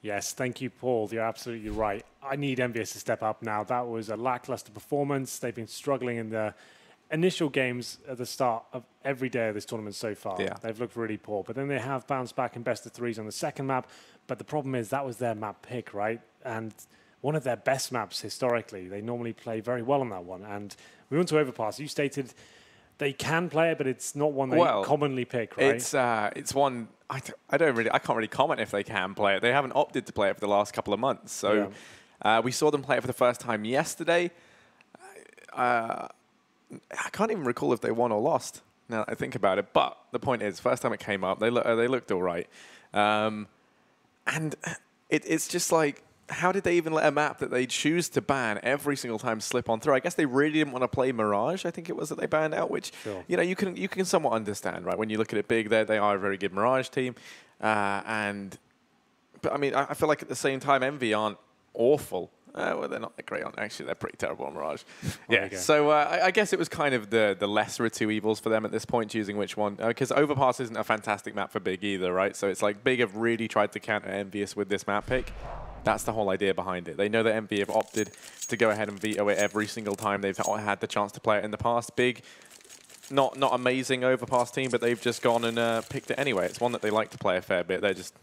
Yes, thank you, Paul. You're absolutely right. I need EnVyUs to step up now. That was a lackluster performance. They've been struggling in the initial games at the start of every day of this tournament so far. Yeah. They've looked really poor, but then they have bounced back in best of threes on the second map. But the problem is that was their map pick, right? And one of their best maps historically. They normally play very well on that one. And we went to Overpass. You stated they can play it, but it's not one they commonly pick, right? It's one I can't really comment if they can play it. They haven't opted to play it for the last couple of months. So we saw them play it for the first time yesterday. I can't even recall if they won or lost now that I think about it. But the point is, first time it came up, they looked all right. And it's just like, how did they even let a map that they choose to ban every single time slip on through? I guess they really didn't want to play Mirage, I think it was, that they banned out, which, you know, you can somewhat understand, right? When you look at it big, they are a very good Mirage team. But I mean, I feel like at the same time, EnVy aren't awful. Well, they're not that great on. Actually, they're pretty terrible on Mirage. Yeah, so I guess it was kind of the lesser of two evils for them at this point, choosing which one. Because Overpass isn't a fantastic map for Big either, right? So it's like Big have really tried to counter EnVyUs with this map pick. That's the whole idea behind it. They know that EnVy have opted to go ahead and veto it every single time they've had the chance to play it in the past. Big, not amazing Overpass team, but they've just gone and picked it anyway. It's one that they like to play a fair bit. They're just,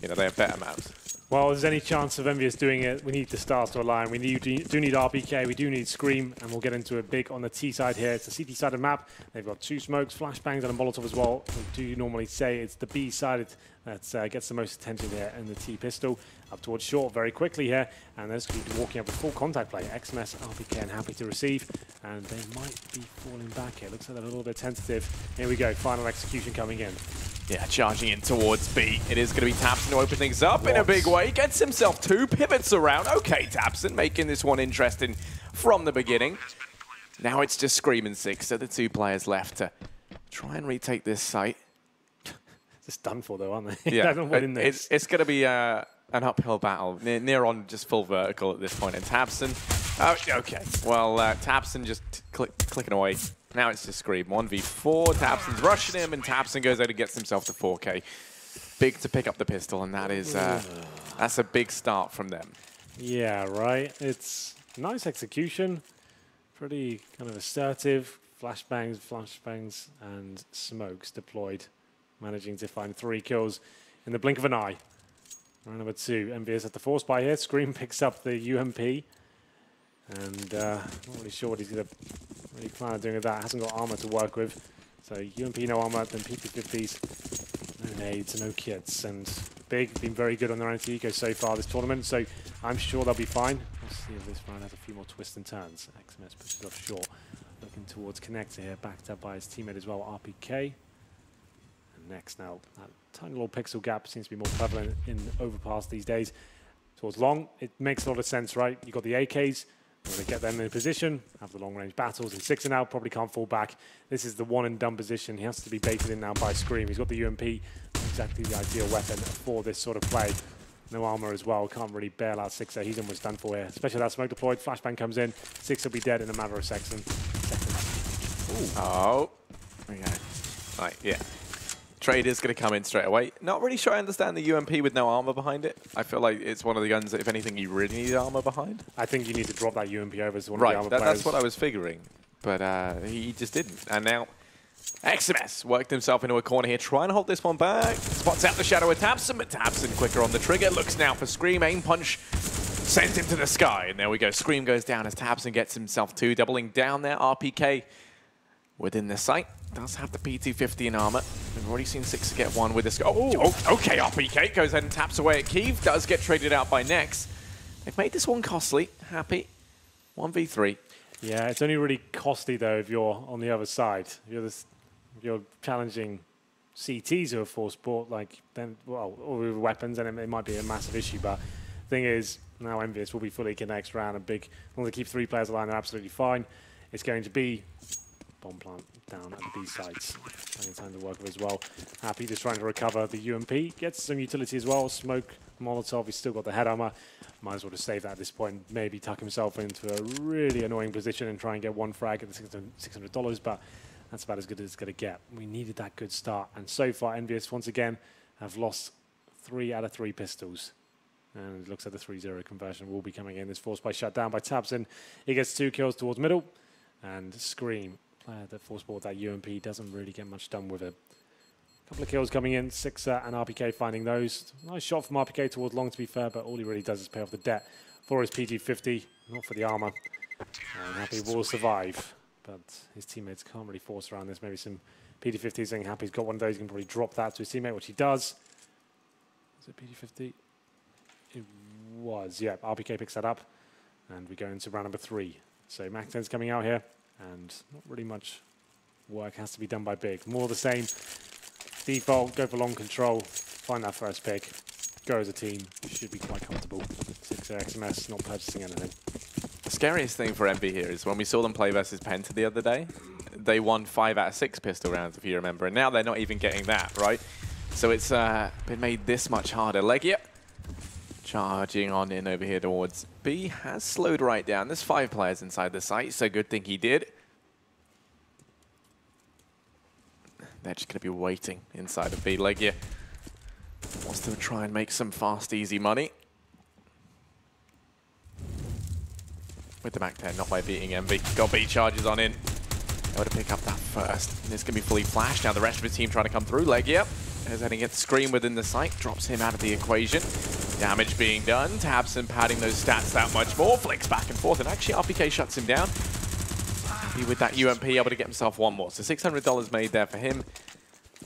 you know, they have better maps. Well, if there's any chance of EnVyUs doing it, we need the stars to align. We do need RPK, we do need Scream, and we'll get into it big on the T side here. It's a CT-sided map. They've got 2 smokes, flashbangs, and a Molotov as well. We do normally say it's the B-sided that gets the most attention here, and the T-pistol up towards short very quickly here. And they're just going to be walking up with full contact play. XMS, RPK, and happy to receive. And they might be falling back here. Looks like they're a little bit tentative. Here we go, final execution coming in. Yeah, charging in towards B. It is going to be Tapson to open things up in a big way. Gets himself 2, pivots around. Okay, Tapson making this one interesting from the beginning. Now it's just Scream and 6, so the 2 players left to try and retake this site. Just done for though, aren't they? Yeah, it's going to be an uphill battle. Near on just full vertical at this point. And Tapson, okay. Well, Tapson just clicking away. Now it's just Scream. 1v4. Tapson's rushing him, and Tapson goes out and gets himself to 4K. Big to pick up the pistol, and that is that's a big start from them. Yeah, right. It's nice execution. Pretty kind of assertive. Flashbangs, and smokes deployed. Managing to find 3 kills in the blink of an eye. Round number 2. EnVyUs at the force buy here. Scream picks up the UMP. And not really sure what he's going to really plan on doing with that. Hasn't got armor to work with. So UMP no armor, then PP50s. No nades, no kits. And Big been very good on their anti-eco so far this tournament. So I'm sure they'll be fine. We'll see if this round has a few more twists and turns. XMS pushes off short. Looking towards Connector here, backed up by his teammate as well, RPK. And next now, that tiny little pixel gap seems to be more prevalent in Overpass these days. Towards long, it makes a lot of sense, right? You've got the AKs. We're going to get them in position, have the long-range battles, and 6 and out, probably can't fall back. This is the one-and-done position. He has to be baited in now by Scream. He's got the UMP, exactly the ideal weapon for this sort of play. No armor as well, can't really bail out 6 there. He's almost done for here, especially that smoke deployed. Flashbang comes in, 6 will be dead in a matter of seconds. Oh, okay. Right, yeah. Trader's going to come in straight away. Not really sure I understand the UMP with no armor behind it. I feel like it's one of the guns that, if anything, you really need armor behind. I think you need to drop that UMP over to one of the armor players. That's what I was figuring. But he just didn't. And now XMS worked himself into a corner here, trying to hold this one back. Spots out the shadow of Tapson, but Tapson quicker on the trigger. Looks now for Scream. Aim punch sends him to the sky. And there we go. Scream goes down as Tapson gets himself 2. Doubling down there. RPK within the site. Does have the P250 in armor. We've already seen 6 get 1 with this. Oh, okay, RPK goes ahead and taps away at Kiev. Does get traded out by Nex. They've made this one costly. Happy. 1v3. Yeah, it's only really costly, though, if you're on the other side. If you're challenging CTs who are full sport, like, then, well, or with weapons, then it might be a massive issue. But the thing is, now EnVyUs will be fully next round and big. As long as they keep 3 players alive, they're absolutely fine. It's going to be bomb plant down at the B sites. Plenty of time to work with as well. Happy just trying to recover the UMP. Gets some utility as well. Smoke, Molotov, he's still got the head armor. Might as well just save that at this point. Maybe tuck himself into a really annoying position and try and get 1 frag at the $600, but that's about as good as it's going to get. We needed that good start. And so far, EnVyUs once again have lost 3 out of 3 pistols. And it looks like the 3-0 conversion will be coming in. This force play shut down by Tabson. He gets 2 kills towards middle. And Scream, player that force bought that UMP, doesn't really get much done with it. A couple of kills coming in. Sixer and RPK finding those. Nice shot from RPK towards long, to be fair, but all he really does is pay off the debt for his PG50, not for the armor. And Happy will survive, but his teammates can't really force around this. Maybe some PG50 saying Happy's got one of those. He can probably drop that to his teammate, which he does. Is it PG50? It was, yeah. RPK picks that up, and we go into round number 3. So Mac 10's coming out here, and not really much work has to be done by Big. More of the same. Default, go for long control, find that first pick, go as a team. Should be quite comfortable. 6 XMS, not purchasing anything. The scariest thing for Envy here is when we saw them play versus Penta the other day, they won 5 out of 6 pistol rounds, if you remember, and now they're not even getting that, right? So it's been made this much harder. Legia charging on in over here towards B, has slowed right down. There's 5 players inside the site, so good thing he did. They're just going to be waiting inside of B. Legia wants to try and make some fast, easy money. With the Mac 10, not by beating Envy. Got B charges on in. Able to pick up that first. And it's going to be fully flashed. Now the rest of his team trying to come through. Legia is heading at Scream within the site. Drops him out of the equation. Damage being done. Tabson padding those stats that much more. Flicks back and forth. And actually RPK shuts him down. Happy with that UMP, able to get himself one more. So $600 made there for him.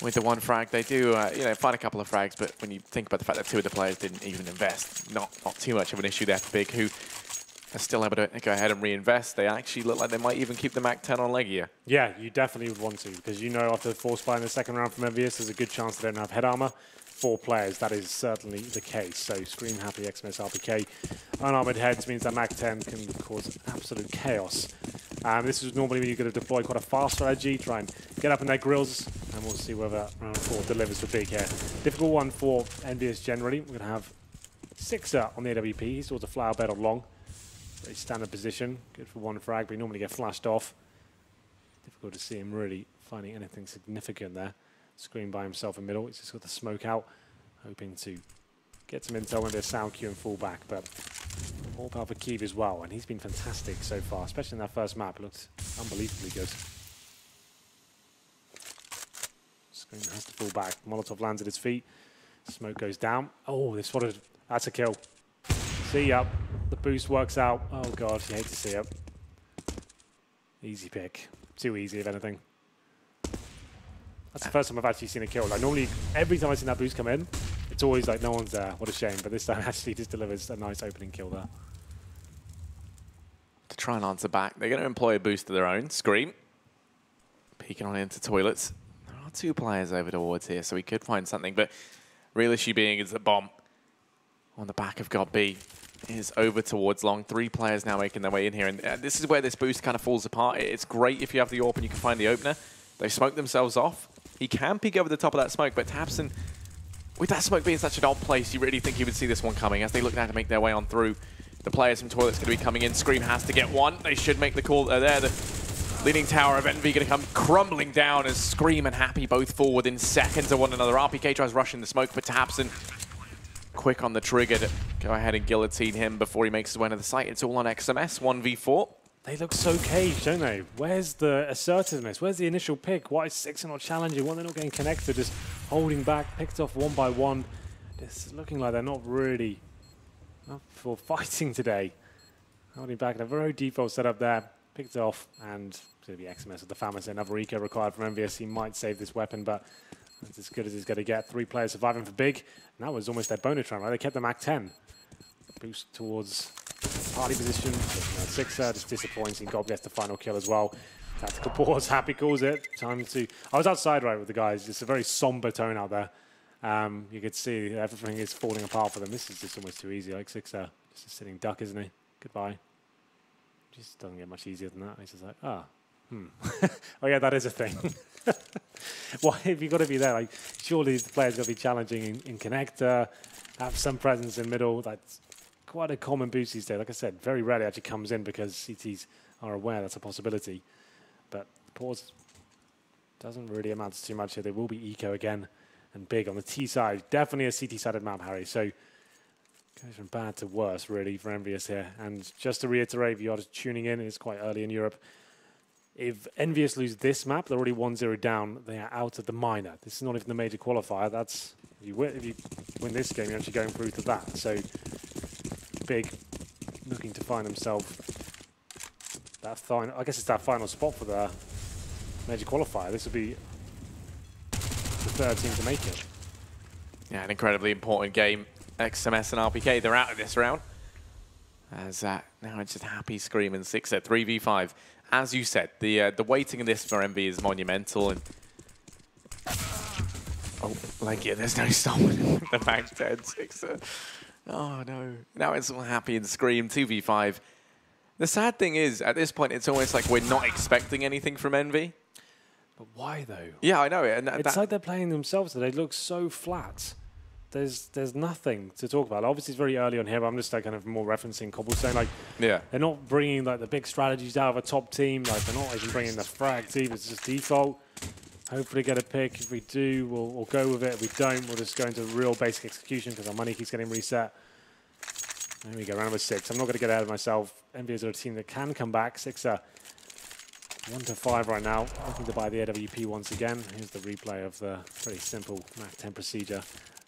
With the 1 frag, they do, you know, find a couple of frags, but when you think about the fact that 2 of the players didn't even invest, not too much of an issue there for Big, who are still able to go ahead and reinvest. They actually look like they might even keep the Mac 10 on Legia. Yeah, you definitely would want to, because you know after the force buy in the second round from EnVyUs, there's a good chance they don't have head armor. 4 players, that is certainly the case. So Scream, Happy, XMS, RPK, unarmored heads means that Mac 10 can cause absolute chaos. This is normally when you're going to deploy quite a fast strategy, try and get up in their grills, and we'll see whether round 4 delivers for Big here. Difficult one for EnVyUs generally. We're going to have Sixer on the AWP. He's towards a flower bed on long. Very standard position. Good for 1 frag, but he normally get flashed off. Difficult to see him really finding anything significant there. Screen by himself in middle. He's just got the smoke out, hoping to get some intel, maybe a sound cue and fall back, but all power for Keeve as well, and he's been fantastic so far, especially in that first map. It looks unbelievably good. Screen has to fall back. Molotov lands at his feet. Smoke goes down. Oh, they spotted. That's a kill. See ya. The boost works out. Oh god, you hate to see it. Easy pick. Too easy, if anything. That's the first time I've actually seen a kill. Like normally, every time I've seen that boost come in, it's always like no one's there. What a shame. But this time actually just delivers a nice opening kill there. To try and answer back, they're going to employ a boost of their own. Scream. Peeking on into toilets. There are 2 players over towards here, so we could find something. But real issue being is that Bomb on the back of God B is over towards long. 3 players now making their way in here. And this is where this boost kind of falls apart. It's great if you have the AWP and you can find the opener. They smoke themselves off. He can peek over the top of that smoke, but Tabson, with that smoke being such an odd place, you really think he would see this one coming as they look now to make their way on through. The players from Toilet's going to be coming in. Scream has to get one. They should make the call there. The leaning tower of Envy going to come crumbling down as Scream and Happy both fall within seconds of one another. RPK tries rushing the smoke, but Tabson quick on the trigger to go ahead and guillotine him before he makes his way to the site. It's all on XMS, 1v4. They look so caged, don't they? Where's the assertiveness? Where's the initial pick? Why is Sixer not challenging? Why are they not getting connected? Just holding back, picked off 1 by 1. It's looking like they're not really up for fighting today. Holding back, a very default setup there. Picked off, and it's going to be XMS with the Famous. Another eco required from EnVyUs. He might save this weapon, but that's as good as he's going to get. 3 players surviving for Big. And that was almost their bonus round, right? They kept the Mac 10. Boost towards party position. Sixer just disappointing. Gob gets the final kill as well. Tactical pause. Happy calls it. Time to. I was outside right with the guys. It's a very somber tone out there. You could see everything is falling apart for them. This is just almost too easy. Like Sixer, just a sitting duck, isn't he? Goodbye. Just doesn't get much easier than that. He's just like, oh yeah, that is a thing. Why have you got to be there? Like, surely the player's got to be challenging in connector, have some presence in middle. That's quite a common boost these days. Like I said, very rarely actually comes in because CTs are aware that's a possibility. But pause doesn't really amount to too much here. There will be eco again and Big on the T side. Definitely a CT-sided map, Harry. So Goes from bad to worse, really, for EnVyUs here. And just to reiterate, if you are just tuning in, it's quite early in Europe. If EnVyUs lose this map, they're already 1-0 down. They are out of the minor. This is not even the major qualifier. That's if you win this game, you're actually going through to that. So Big looking to find themselves that final. I guess it's that final spot for the major qualifier. This will be the third team to make it. Yeah, an incredibly important game. XMS and RPK, they're out of this round. As now it's just Happy, Scream, and Sixer, 3v5. As you said, the waiting in this for EnVy is monumental. And oh, like, yeah, there's no stopping the back 10, Sixer. Oh, no. Now it's all Happy and Scream, 2v5. The sad thing is, at this point, it's almost like we're not expecting anything from EnVy. But why, though? Yeah, I know. And it's like they're playing themselves. They look so flat. There's nothing to talk about. Obviously, it's very early on here, but I'm just like kind of more referencing Cobblestone. Like, yeah, they're not bringing like the big strategies out of a top team. Like, they're not even bringing the frags either. It's just default. Hopefully, get a pick. If we do, we'll go with it. If we don't, we'll just go into real basic execution because our money keeps getting reset. There we go, round number 6. I'm not going to get ahead of myself. EnVyUs are a team that can come back. Sixer 1-5 right now. Looking to buy the AWP once again. Here's the replay of the pretty simple Mac 10 procedure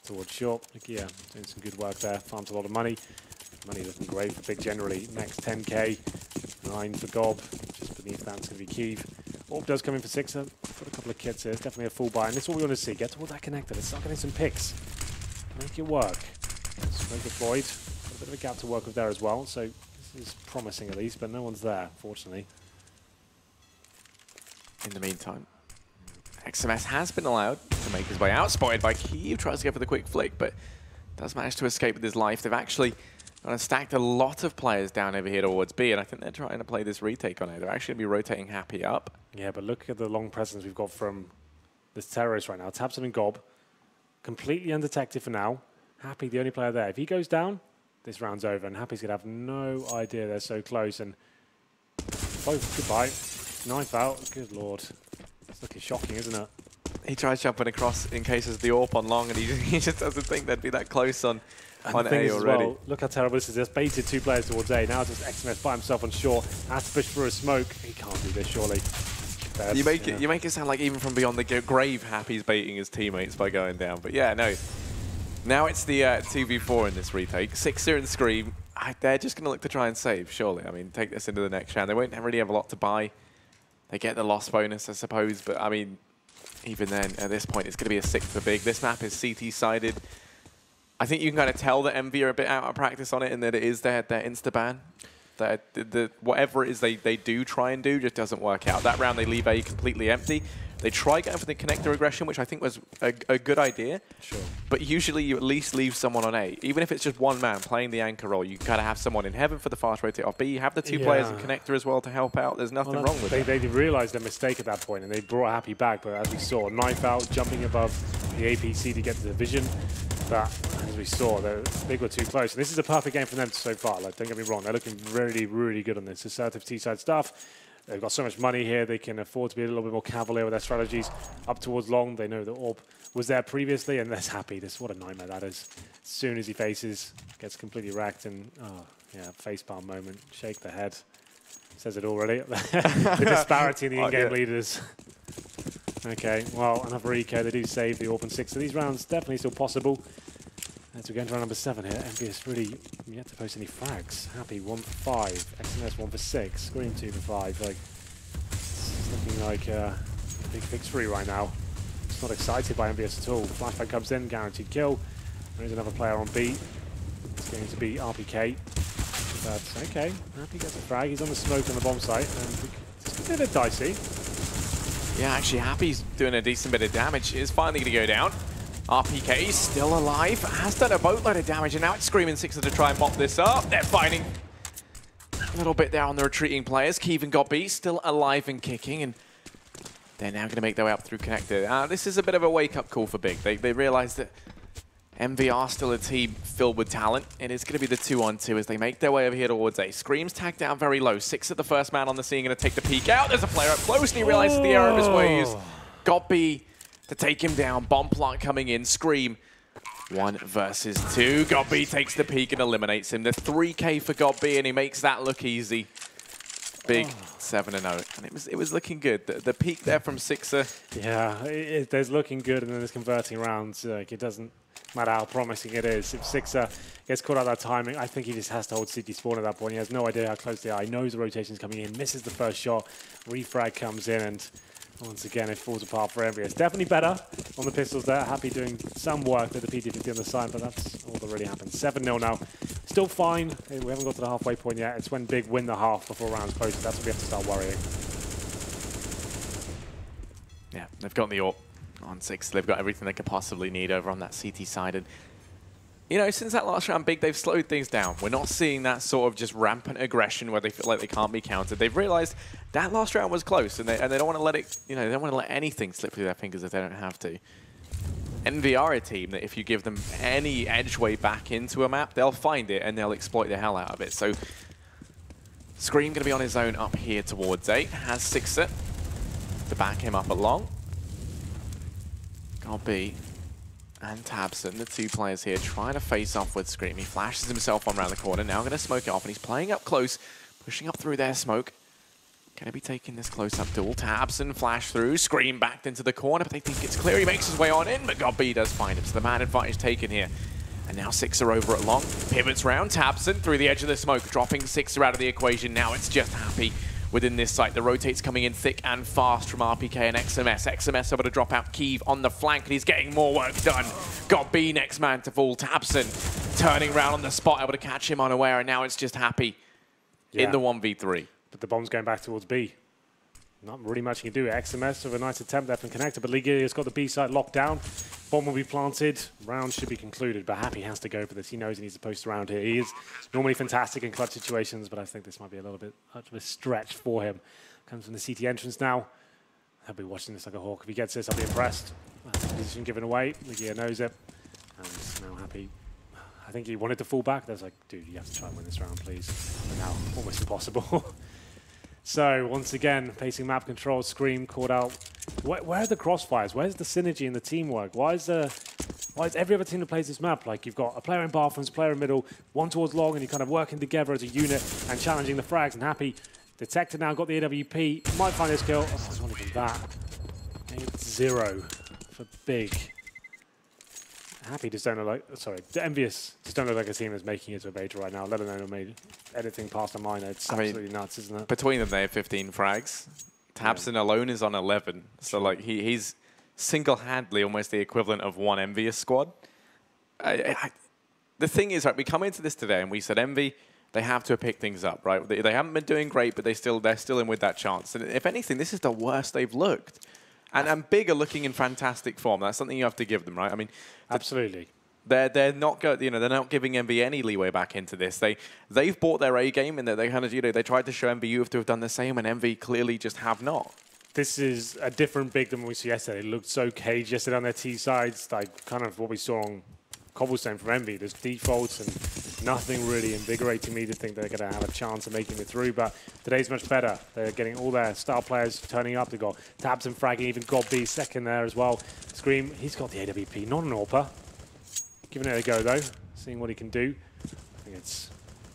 towards short. Yeah, doing some good work there. Farms a lot of money. Money looking great for Big generally. Next 10k. 9 for Gob. Just beneath that's going to be Keeve. Orb does come in for Sixer. Got a couple of kits here. It's definitely a full buy. And this is what we want to see. Get toward that connector. Let's start getting some picks. Make it work. Smoke deployed. Got a bit of a gap to work with there as well. So this is promising at least, but no one's there, fortunately. In the meantime, XMS has been allowed to make his way out. Spotted by Keeve, tries to go for the quick flick, but does manage to escape with his life. They've actually stacked a lot of players down over here towards B, and I think they're trying to play this retake on it. They're actually going to be rotating Happy up. Yeah, but look at the long presence we've got from this terrorist right now. Tabson and Gob, completely undetected for now. Happy, the only player there. If he goes down, this round's over, and Happy's going to have no idea they're so close. And both, goodbye. Knife out. Good lord. It's looking shocking, isn't it? He tries jumping across in case it's the AWP on long, and he just doesn't think they'd be that close on A already. Well, look how terrible this is. Just baited 2 players towards A. Now it's just XMS by himself on short. Has to push through a smoke. He can't do this, surely. You make it sound like even from beyond the grave, Happy's baiting his teammates by going down. But yeah, no. Now it's the 2v4 in this retake. Sixer and Scream, they're just going to look to try and save, surely. I mean, take this into the next round. They won't really have a lot to buy. They get the loss bonus, I suppose, but I mean, even then, at this point, it's going to be a 6 for Big. This map is CT-sided. I think you can kind of tell that EnVy are a bit out of practice on it, and that it is their insta-ban. Whatever it is they do try and do just doesn't work out. That round, they leave A completely empty. They try going for the connector aggression, which I think was a good idea. Sure. But usually you at least leave someone on A. Even if it's just one man playing the anchor role, you kind of have someone in heaven for the fast rotate off B. You have the 2 players in connector as well to help out. There's nothing wrong with it. They realized their mistake at that point, and they brought Happy back. But as we saw, knife out, jumping above the APC to get to the vision. But as we saw, Big were too close. And this is a perfect game for them so far. Like, don't get me wrong, they're looking really, really good on this. Assertive T-side stuff. They've got so much money here, they can afford to be a little bit more cavalier with their strategies. Up towards long, they know the AWP was there previously, and that's Happy. What a nightmare that is. As soon as he faces, gets completely racked, and, oh, yeah, facepalm moment. Shake the head. Says it already. The disparity in the in-game leaders. Okay, well, another eco. They do save the AWP 6. So these rounds definitely still possible. As we go into round number 7 here, EnVyUs really yet to post any frags. Happy 1 for 5, XMS 1 for 6, Scream 2 for 5. Like, it's looking like a big victory right now. It's not excited by EnVyUs at all. Flashback comes in, guaranteed kill. There's another player on B. It's going to be RPK. But okay, Happy gets a frag. He's on the smoke on the bomb site, and it's a bit dicey. Yeah, actually, Happy's doing a decent bit of damage. Is finally going to go down. RPK still alive, has done a boatload of damage, and now it's Screaming Sixer to try and mop this up. They're fighting a little bit there on the retreating players. Keeve and Got B still alive and kicking, and they're now going to make their way up through connector. This is a bit of a wake-up call for Big. They realize that EnVy are still a team filled with talent. It is going to be the 2-on-2 as they make their way over here towards A. Scream's tagged down very low. Sixer, the first man on the scene, going to take the peek out. There's a player up close, and he realizes the error of his ways. Got B to take him down. Bomb plant coming in. Scream 1 versus 2. Godby takes the peak and eliminates him. The 3K for Godby, and he makes that look easy. Big 7-0, and it was looking good. The peak there from Sixer. Yeah, there's looking good, and then there's converting rounds. Like, it doesn't matter how promising it is. If Sixer gets caught out that timing, I think he just has to hold City spawn at that point. He has no idea how close they are. He knows the rotation's coming in, misses the first shot, refrag comes in, and once again it falls apart for EnVyUs. Definitely better on the pistols there. Happy doing some work with the PD50 on the side, but that's all that really happens. 7-0 now. Still fine. We haven't got to the halfway point yet. It's when Big win the half before rounds close. That's when we have to start worrying. Yeah, they've got the AWP on 6. They've got everything they could possibly need over on that CT side. And, you know, since that last round, Big, they've slowed things down. We're not seeing that sort of just rampant aggression where they feel like they can't be countered. They've realized that last round was close, and they don't want to let it, you know, they don't want to let anything slip through their fingers if they don't have to. EnVy are a team that if you give them any edgeway back into a map, they'll find it and they'll exploit the hell out of it. So Scream going to be on his own up here towards 8. Has Sixer to back him up along. Godby and Tabson, the 2 players here, trying to face off with Scream. He flashes himself on around the corner, now going to smoke it off, and he's playing up close, pushing up through their smoke. Going to be taking this close-up duel. Tabson flash through, Scream backed into the corner, but they think it's clear. He makes his way on in, but Godby does find him, so the man advantage taken here. And now Sixer over at long, pivots round, Tabson through the edge of the smoke, dropping Sixer out of the equation. Now it's just Happy within this site. The rotates coming in thick and fast from RPK and XMS. XMS able to drop out Keeve on the flank, and he's getting more work done. Godby next man to fall. Tabson turning around on the spot, able to catch him unaware, and now it's just Happy in the 1v3. But the bomb's going back towards B. Not really much he can do. XMS with a nice attempt there from Connector, but Ligia has got the B side locked down. Bomb will be planted. Round should be concluded, but Happy has to go for this. He knows he needs to post around here. He is normally fantastic in clutch situations, but I think this might be a little bit much of a stretch for him. Comes from the CT entrance now. I'll be watching this like a hawk. If he gets this, I'll be impressed. That's the position given away. Ligia knows it. And now Happy, I think he wanted to fall back. There's like, dude, you have to try and win this round, please. But now, almost impossible. So, once again, facing map control, Scream caught out. Where are the crossfires? Where's the synergy and the teamwork? Why is every other team that plays this map, like you've got a player in bathrooms, player in middle, one towards long, and you're kind of working together as a unit and challenging the frags, and Happy detected now, got the AWP, might find his kill. Oh, it's not even that. 8-0 for Big. Happy just don't look like, sorry, EnVyUs just don't look like a team that's making it to a beta right now, let alone have made anything past a minor. It's absolutely nuts, isn't it? Between them, they have 15 frags. Tabson alone is on 11. So, like, he's single-handedly almost the equivalent of one EnVyUs squad. The thing is, right, we come into this today and we said EnVy, they have to pick things up, right? They haven't been doing great, but they're still in with that chance. And if anything, this is the worst they've looked. And Big are looking in fantastic form. That's something you have to give them, right? I mean, absolutely. They're not they're not giving EnVy any leeway back into this. They've bought their A game, and they kind of they tried to show EnVy to have done the same, and EnVy clearly just have not. This is a different Big than we saw yesterday. It looked so caged yesterday on their T sides, like kind of what we saw on Cobblestone from EnVy. There's defaults and nothing really invigorating me to think they're going to have a chance of making it through, but today's much better. They're getting all their star players turning up. They've got Tabs and fragging, even Godby second there as well. Scream, he's got the AWP, not an AWPer. Giving it a go though, seeing what he can do. I think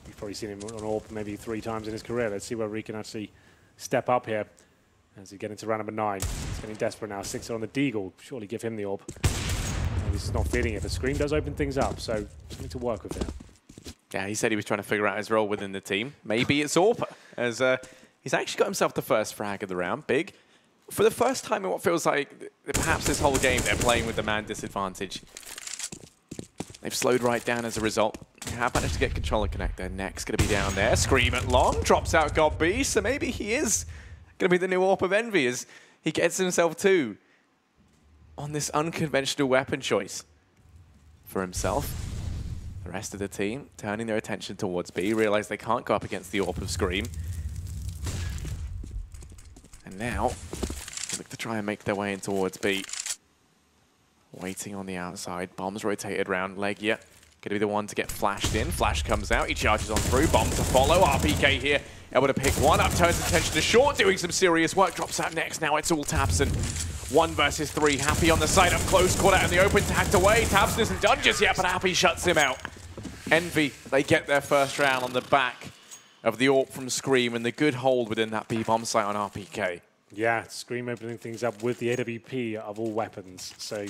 you've probably seen him on AWP maybe 3 times in his career. Let's see where he can actually step up here as he get into round number 9. He's getting desperate now. 6 on the Deagle, surely give him the AWP. He's just not feeling it, but Scream does open things up, so something to work with here. Yeah, he said he was trying to figure out his role within the team. Maybe it's AWP, as he's actually got himself the first frag of the round. Big. For the first time in what feels like perhaps this whole game, they're playing with the man disadvantage. They've slowed right down as a result. They have managed to get control and connect. Their neck's going to be down there. Scream at long, drops out Godby, so maybe he is going to be the new AWP of EnVy as he gets himself 2 on this unconventional weapon choice for himself. The rest of the team turning their attention towards B, realize they can't go up against the AWP of Scream. And now, they look to try and make their way in towards B. Waiting on the outside, bombs rotated round. Legia going to be the one to get flashed in. Flash comes out, he charges on through, bomb to follow. RPK here, able to pick one up, turns attention to short, doing some serious work, drops out next. Now it's all Tabson 1 versus 3. Happy on the side up close, caught out in the open, tagged away. tabseN isn't done just yet, but Happy shuts him out. Envy, they get their first round on the back of the AWP from Scream and the good hold within that B-bomb site on RPK. Yeah, Scream opening things up with the AWP of all weapons. So,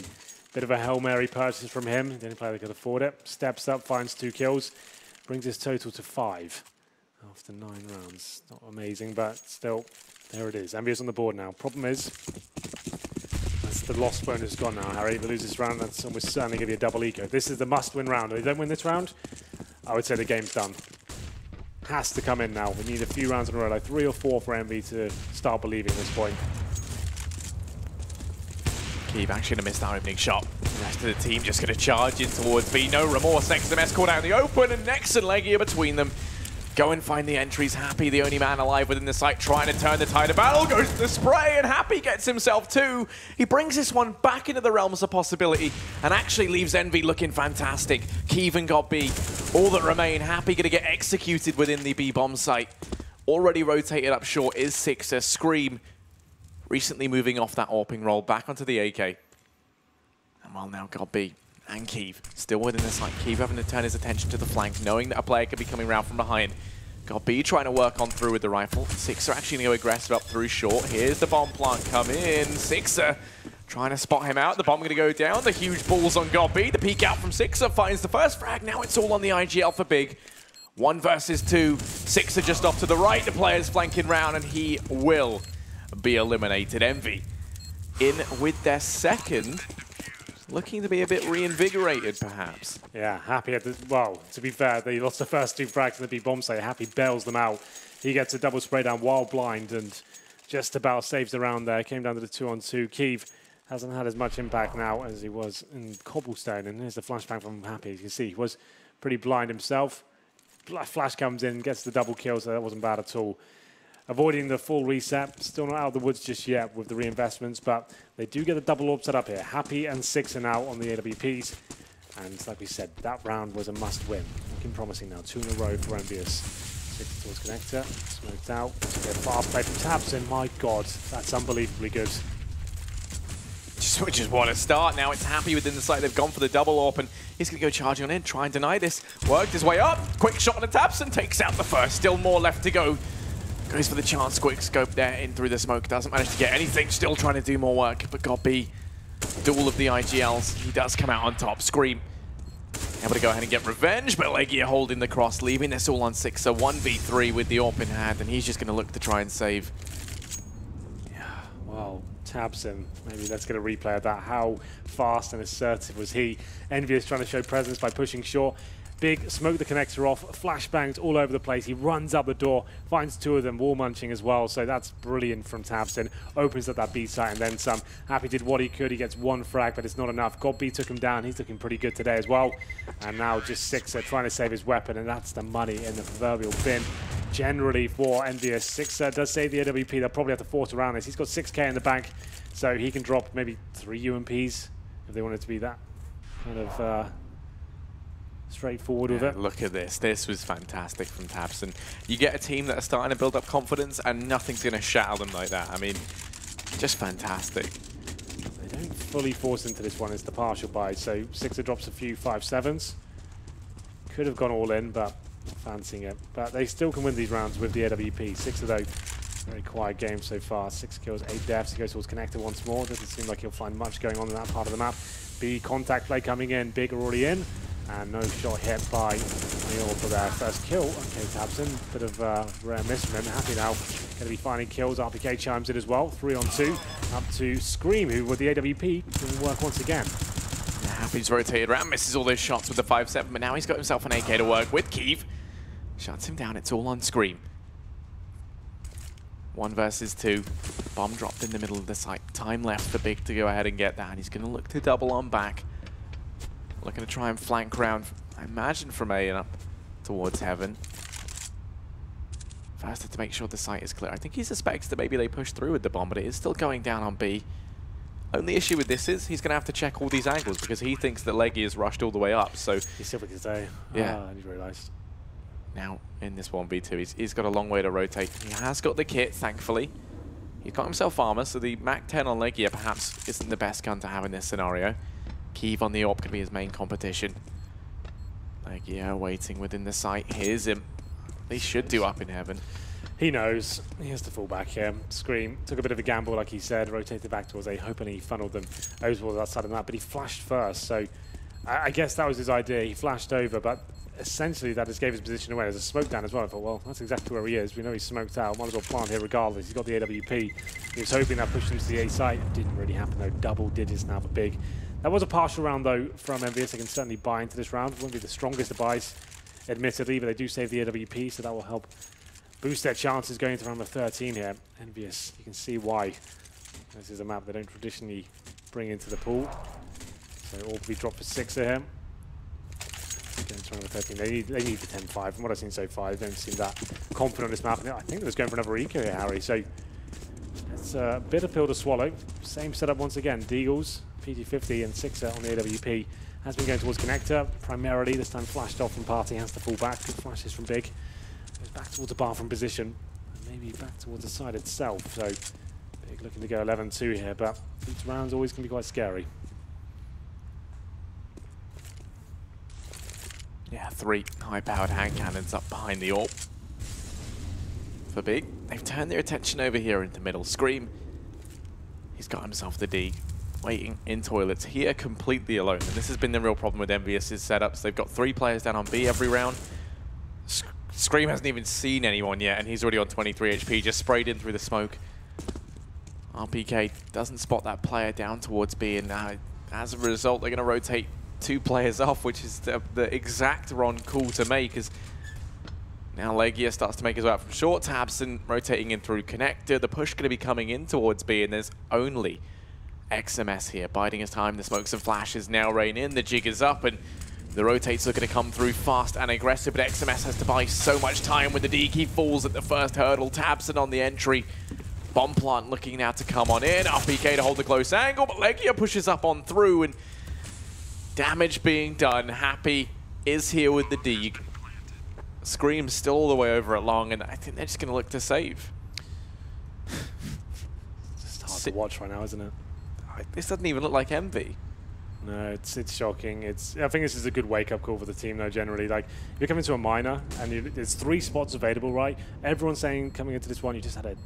bit of a Hail Mary purchase from him. The only player that could afford it. Steps up, finds 2 kills. Brings his total to 5 after 9 rounds. Not amazing, but still, there it is. EnVyUs on the board now. Problem is, that's the lost bonus gone now, Harry. If they lose this round, that's almost certainly going to be a double eco. This is the must-win round. If they don't win this round, I would say the game's done. Has to come in now. We need a few rounds in a row, like 3 or 4 for Envy to start believing at this point. Keeve actually going to miss that opening shot. The rest of the team just going to charge in towards B. No remorse. XMS caught out in the open, and Nex and Leggy are between them. Go and find the entries. Happy, the only man alive within the site, trying to turn the tide of battle. Goes to the spray, and Happy gets himself 2. He brings this one back into the realms of possibility and actually leaves Envy looking fantastic. Keevan got B. All that remain, Happy going to get executed within the B-bomb site. Already rotated up short is Sixer. Scream recently moving off that AWPing roll back onto the AK. And while now got B and Keeve still within the site. Keeve having to turn his attention to the flank, knowing that a player could be coming around from behind. Got B trying to work on through with the rifle. Sixer actually going to go aggressive up through short. Here's the bomb plant come in. Sixer trying to spot him out. The bomb going to go down. The huge balls on God B. The peek out from Sixer finds the first frag. Now it's all on the IGL for Big. 1 versus 2. Sixer just off to the right. The player's flanking round, and he will be eliminated. Envy in with their second. Looking to be a bit reinvigorated, perhaps. Yeah, Happy at the, well, to be fair, they lost the first 2 frags in the B-bomb site. Happy bails them out. He gets a double spray down while blind and just about saves the round there. Came down to the 2-on-2. Keeve hasn't had as much impact now as he was in Cobblestone. And here's the flashbang from Happy. As you can see, he was pretty blind himself. Flash comes in, gets the double kill, so that wasn't bad at all. Avoiding the full reset. Still not out of the woods just yet with the reinvestments, but they do get the double AWP set up here. Happy and Sixer now on the AWPs. And like we said, that round was a must-win. Looking promising now. 2 in a row for EnVyUs. Sixer towards connector. Smoked out. A fast play from tabseN. My God, that's unbelievably good. Which is what a start. Now it's Happy within the site. They've gone for the double AWP, and he's going to go charging on in, try and deny this. Worked his way up. Quick shot on the tabseN. Takes out the first. Still more left to go. Goes for the chance, quick scope there in through the smoke. Doesn't manage to get anything, still trying to do more work, but got B. Duel of the IGLs. He does come out on top. Scream able to go ahead and get revenge, but Leggy holding the cross, leaving this all on Sixer. 1v3 with the AWP in hand, and he's just going to look to try and save. Yeah, well, tabseN, maybe let's get a replay of that. How fast and assertive was he? EnVyUs trying to show presence by pushing short. Big, smoke the connector off, flashbangs all over the place. He runs up the door, finds 2 of them, wall munching as well. So that's brilliant from tabseN. Opens up that B site and then some. Happy did what he could. He gets 1 frag, but it's not enough. God B took him down. He's looking pretty good today as well. And now just Sixer trying to save his weapon, and that's the money in the proverbial bin. Generally for EnVyUs, Sixer does save the AWP. They'll probably have to force around this. He's got 6k in the bank, so he can drop maybe 3 UMPs if they want it to be that kind of straightforward with it. Look at this. This was fantastic from tabseN. You get a team that are starting to build up confidence, and nothing's going to shatter them like that. I mean, just fantastic. They don't fully force into this one. It's the partial buy. So Sixer drops a few 5-7s. Could have gone all in, but not fancying it. But they still can win these rounds with the AWP. Sixer, though, very quiet game so far. 6 kills, 8 deaths. He goes towards connector once more. Doesn't seem like he'll find much going on in that part of the map. B contact play coming in. Big already in. And no shot hit by Neil for their first kill. Okay, tabseN, bit of rare miss from him. Happy now, going to be finding kills. RPK chimes in as well. 3-on-2, up to Scream, who with the AWP doing work once again. Yeah, Happy's rotated around, misses all those shots with the 5-7, but now he's got himself an AK to work with. Keeve shuts him down. It's all on Scream. 1 versus 2. Bomb dropped in the middle of the site. Time left for Big to go ahead and get that. And he's going to look to double on back. Looking to try and flank round, I imagine, from A and up towards Heaven. First, to make sure the site is clear. I think he suspects that maybe they push through with the bomb, but it is still going down on B. Only issue with this is he's going to have to check all these angles because he thinks that Leggy is rushed all the way up. So he's still with his day. Yeah. I didn't realise. Now, in this 1v2, he's got a long way to rotate. He has got the kit, thankfully. He's got himself armor, so the MAC-10 on Legia perhaps isn't the best gun to have in this scenario. Keeve on the AWP could be his main competition. Legia waiting within the site. Here's him. They should do up in heaven. He knows. He has to fall back here. Scream took a bit of a gamble, like he said, rotated back towards A, hoping he funneled them over towards that side of the map, but he flashed first, so I guess that was his idea. He flashed over, but essentially that just gave his position away. There's a smoke down as well. I thought, well, that's exactly where he is. We know he's smoked out. Might as well plant here regardless. He's got the AWP. He was hoping that pushed him to the A site. It didn't really happen though. Double digits now for Big. That was a partial round though from EnVyUs. They can certainly buy into this round. It won't be the strongest of buys, admittedly, but they do save the AWP, so that will help boost their chances going into round of 13 here. EnVyUs, you can see why. This is a map they don't traditionally bring into the pool. So all can be dropped for 6 of him. Going to round of 13. They need the 10-5. From what I've seen so far, they don't seem that confident on this map. I think they're just going for another eco here, Harry. So it's a bitter pill to swallow. Same setup once again. Deagles, PG50 and Sixer on the AWP. Has been going towards connector primarily. This time flashed off from Party, has to fall back. Good flashes from Big. Goes back towards the bathroom position. And maybe back towards the side itself. So Big looking to go 11-2 here, but each round's always going to be quite scary. Yeah, 3 high-powered hand cannons up behind the AWP. For Big, they've turned their attention over here into middle. Scream, he's got himself the D, waiting in toilets here completely alone. And this has been the real problem with EnVyUs' setups. They've got 3 players down on B every round. Scream hasn't even seen anyone yet, and he's already on 23 HP, just sprayed in through the smoke. RPK doesn't spot that player down towards B, and as a result, they're going to rotate 2 players off, which is the exact wrong call to make, as now Legia starts to make his way out from short tabs and rotating in through connector. The push going to be coming in towards B, and there's only XMS here, biding his time. The smokes and flashes now rain in, the jig is up, and the rotates are going to come through fast and aggressive, but XMS has to buy so much time when the D key falls at the first hurdle. Tabson on the entry. Bomb plant looking now to come on in. RPK to hold the close angle, but Legia pushes up on through, and damage being done. Happy is here with the D. Scream's still all the way over at long, and I think they're just going to look to save. It's hard to watch right now, isn't it? This doesn't even look like Envy. No, it's shocking. I think this is a good wake-up call for the team, though, generally. Like, you're coming to a minor, and there's 3 spots available, right? Everyone's saying, coming into this one, you just had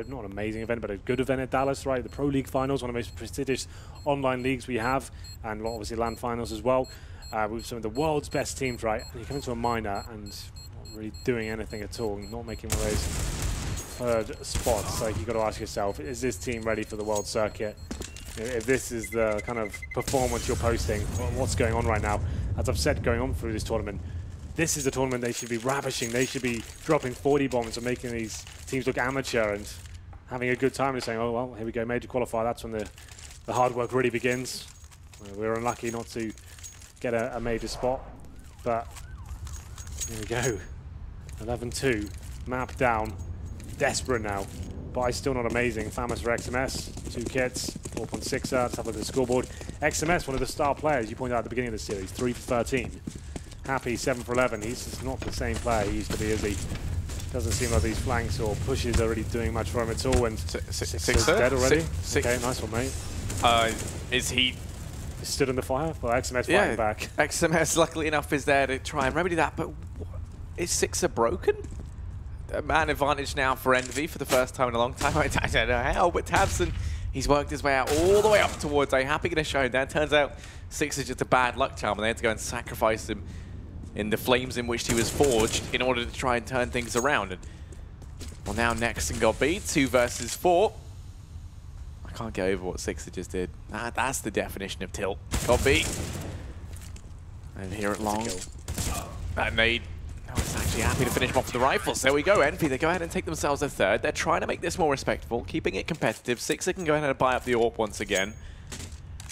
not an amazing event, but a good event at Dallas, right? The Pro League Finals, one of the most prestigious online leagues we have, and obviously LAN Finals as well, with some of the world's best teams, right? And you come into a minor and not really doing anything at all, not making one of those third spots. Like, you've got to ask yourself, is this team ready for the world circuit? If this is the kind of performance you're posting, what's going on right now? As I've said, going on through this tournament, this is the tournament they should be ravishing. They should be dropping 40 bombs and making these teams look amateur and having a good time and saying, oh, well, here we go, major qualifier. That's when the hard work really begins. We're unlucky not to get a major spot, but here we go. 11-2, map down, desperate now. Buy still not amazing. Famous for XMS, 2 kits, 4.6. Let's have a look at the scoreboard. XMS, one of the star players you pointed out at the beginning of the series, 3 for 13. Happy, 7 for 11. He's just not the same player he used to be, is he? Doesn't seem like these flanks or pushes are really doing much for him at all. And Sixer's dead already. Okay, nice one, mate. Is he stood in the fire? Well, XMS fighting back. XMS, luckily enough, is there to try and remedy that. But is Sixer broken? A man advantage now for Envy for the first time in a long time. I don't know how, but Tabson, he's worked his way out all the way up towards A. Happy going to show him down. Turns out Sixer's just a bad luck charm, and they had to go and sacrifice him in the flames in which he was forged in order to try and turn things around. And well, now next and got B, 2 versus 4. I can't get over what Sixer just did. That's the definition of tilt. Got B. And here at long, that nade. I was actually happy to finish him off with the rifles. There we go, Envy. They go ahead and take themselves a 3rd. They're trying to make this more respectful, keeping it competitive. Sixer can go ahead and buy up the AWP once again.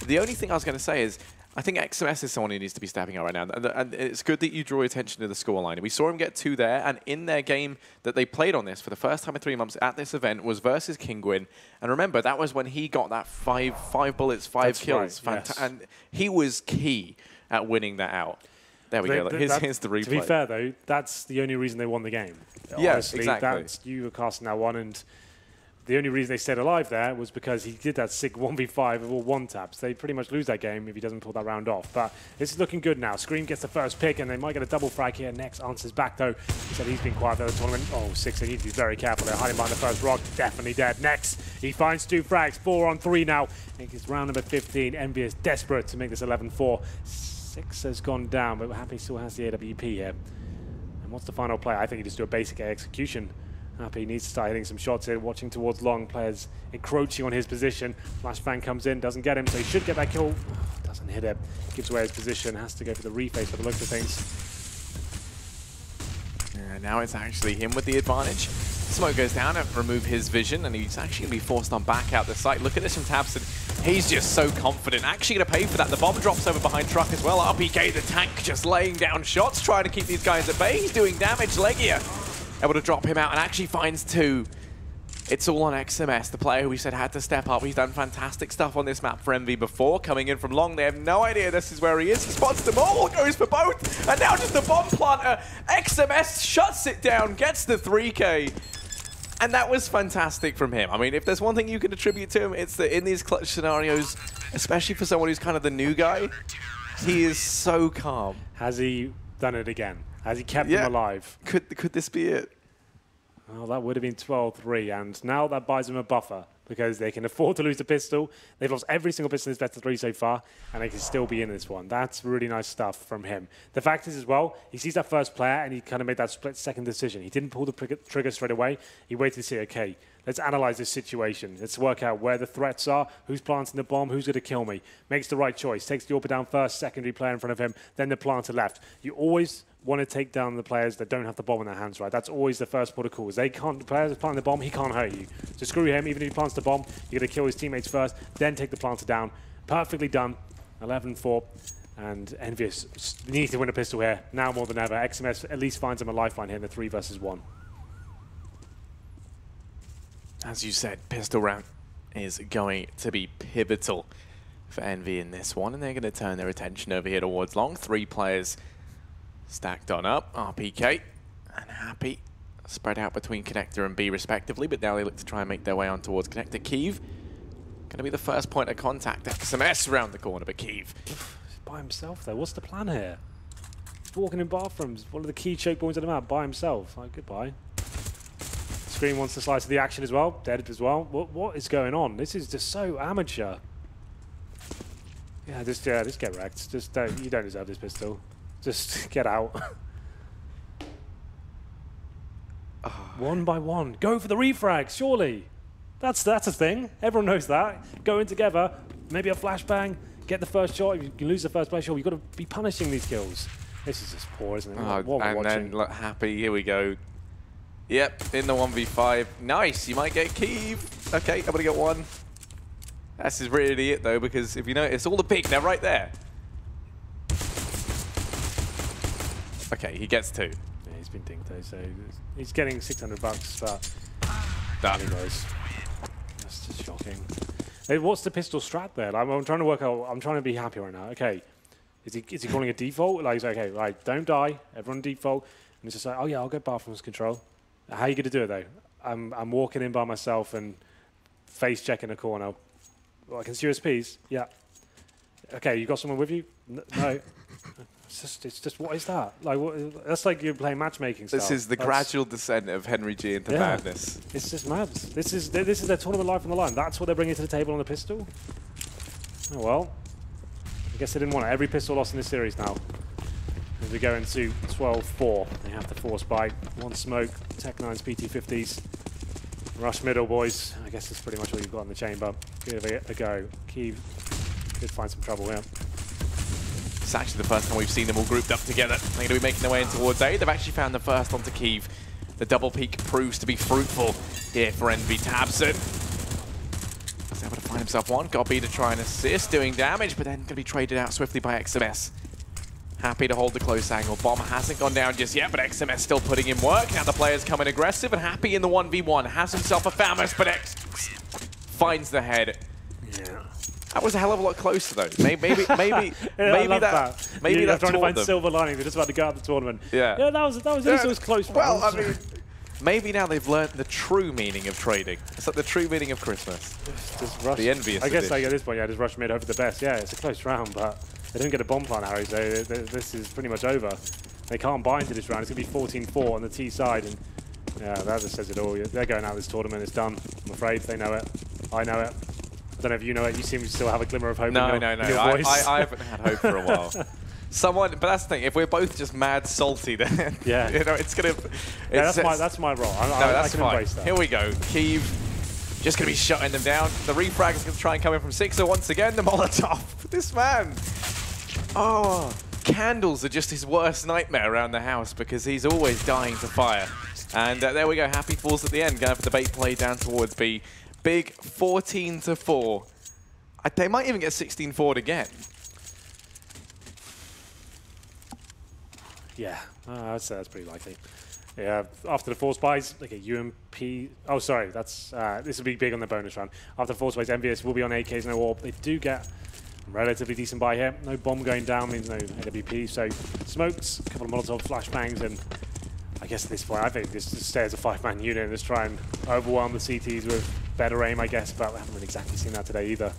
The only thing I was going to say is, I think XMS is someone who needs to be stepping up right now. And it's good that you draw attention to the scoreline. We saw him get 2 there, and in their game that they played on this for the first time in 3 months at this event was versus Kingwin. And remember, that was when he got that 5 bullets, 5 kills. Right, yes. And he was key at winning that out. There we go. Here's the replay. To be fair, though, that's the only reason they won the game. Yeah, honestly, exactly. You were casting that one, and the only reason they stayed alive there was because he did that sick 1v5 of all one taps. They pretty much lose that game if he doesn't pull that round off. But this is looking good now. Scream gets the first pick, and they might get a double frag here. Next answers back, though. He said he's been quiet for the tournament. Oh, 6, they need to be very careful. They're hiding behind the first rock. Definitely dead. Next, he finds 2 frags. 4 on 3 now. I think it's round number 15. EnVyUs desperate to make this 11-4. 6 has gone down, but Happy still has the AWP here. And what's the final play? I think he just do a basic execution. Happy needs to start hitting some shots here, watching towards long. Players encroaching on his position. Flashbang comes in, doesn't get him, so he should get that kill. Doesn't hit it. Gives away his position, has to go for the reface by the looks of things. Yeah, now it's actually him with the advantage. Smoke goes down and remove his vision, and he's actually going to be forced on back out the site. Look at this from Tabson. He's just so confident. Actually going to pay for that. The bomb drops over behind Truck as well. RPK, the tank, just laying down shots, trying to keep these guys at bay. He's doing damage. Legia able to drop him out and actually finds 2. It's all on XMS, the player who we said had to step up. He's done fantastic stuff on this map for Envy before. Coming in from long, they have no idea this is where he is. He spots them all, goes for both, and now just the bomb planter. XMS shuts it down, gets the 3K. And that was fantastic from him. I mean, if there's one thing you can attribute to him, it's that in these clutch scenarios, especially for someone who's kind of the new guy, he is so calm. Has he done it again? Has he kept them alive? Could this be it? Well, that would have been 12-3, and now that buys them a buffer because they can afford to lose the pistol. They've lost every single pistol in this best of 3 so far, and they can still be in this one. That's really nice stuff from him. The fact is as well, he sees that first player, and he kind of made that split-second decision. He didn't pull the trigger straight away. He waited to see, okay, let's analyze this situation. Let's work out where the threats are, who's planting the bomb, who's going to kill me. Makes the right choice. Takes the AWP down first, secondary player in front of him, then the planter left. You always want to take down the players that don't have the bomb in their hands, right? That's always the first port of call. The players planting the bomb, he can't hurt you. So screw him, even if he plants the bomb, you're going to kill his teammates first, then take the planter down. Perfectly done. 11-4. And EnVyUs needs to win a pistol here, now more than ever. XMS at least finds him a lifeline here in the 3 versus 1. As you said, pistol round is going to be pivotal for Envy in this one, and they're going to turn their attention over here towards long. 3 players stacked on up. RPK and Happy spread out between Connector and B respectively, but now they look to try and make their way on towards Connector. Kiev going to be the first point of contact. XMS around the corner, but Kiev He's by himself though. What's the plan here? He's walking in bathrooms. One of the key choke points of the map by himself. Like, goodbye. Scream wants to slice to the action as well. Dead as well. What is going on? This is just so amateur. Yeah, just get wrecked. Just you don't deserve this pistol. Just get out. 1 by 1. Go for the refrags, surely. That's a thing. Everyone knows that. Go in together, maybe a flashbang, get the first shot. If you can lose the first play, sure, you've got to be punishing these kills. This is just poor, isn't it? What we're watching. Then look, Happy, here we go. Yep, in the 1v5. Nice, you might get Kiev. Okay, I'm going to get 1. This is really it, though, because if you notice, all the pick, they're right there. Okay, he gets 2. Yeah, he's been dinked though, so he's getting $600, but done. He goes. That's just shocking. Hey, what's the pistol strat there? Like, I'm trying to work out. I'm trying to be happy right now. Okay, is he calling a default? Like, he's like, okay, right, don't die. Everyone default. And it's just like, oh yeah, I'll get bathrooms control. How are you gonna do it though? I'm walking in by myself and face checking a corner. Well, I can see USPs. Yeah. Okay, you got someone with you? No. It's just what is that? Like, that's like you're playing matchmaking stuff. This is the gradual descent of Henry G into madness. It's just mad. This is their tournament life on the line. That's what they're bringing to the table on the pistol. Oh well. I guess they didn't want it. Every pistol lost in this series now. As we go into 12-4, they have to force bite. 1 smoke, Tech-9's PT-50s. Rush middle, boys. I guess that's pretty much all you've got in the chamber. Give it a go. Kiev could find some trouble here. It's actually the first time we've seen them all grouped up together. They're going to be making their way in towards A. They've actually found the first onto Kiev. The double peak proves to be fruitful here for Envy. Tabson was able to find himself 1. Got B to try and assist, doing damage, but then going to be traded out swiftly by XMS. Happy to hold the close angle. Bomb hasn't gone down just yet, but XMS still putting in work. Now the players coming aggressive, and Happy in the 1v1 has himself a Famus, but X finds the head. Yeah. That was a hell of a lot closer, though. Maybe yeah, that trying to find them. silver lining. They're just about to go out the tournament. Yeah. Yeah, that was at least it was close. Well, I mean, maybe now they've learned the true meaning of trading. It's like the true meaning of Christmas. Just rush. The EnVyUs I guess edition. like at this point, yeah, just rush mid, hope for the best. Yeah, it's a close round, but they didn't get a bomb plant, Harry, so this is pretty much over. They can't buy into this round. It's going to be 14-4 on the T side, and yeah, that just says it all. They're going out of this tournament. It's done. I'm afraid they know it. I know it. I don't know if you know it. You seem to still have a glimmer of hope in your voice. I haven't had hope for a while. But that's the thing. If we're both just mad salty, then yeah, you know it's gonna. Yeah, that's my role. I can embrace that. Here we go. Kiev just gonna be shutting them down. The refrag is gonna try and come in from Sixer once again. The Molotov. This man. Oh, candles are just his worst nightmare around the house because he's always dying to fire. And there we go. Happy falls at the end. Going for the bait play down towards B. Big 14-4. They might even get 16-4 again. Yeah, I'd say that's pretty likely. Yeah, after the force buys, like a UMP. Oh, sorry, that's this will be big on the bonus round. After the force buys, EnVyUs will be on AKs, no AWP. They do get a relatively decent buy here. No bomb going down means no AWP. So smokes, a couple of Molotov flashbangs, and I guess at this point, I think this just stay as a 5-man unit and just try and overwhelm the CTs with better aim, I guess. But we haven't really exactly seen that today either.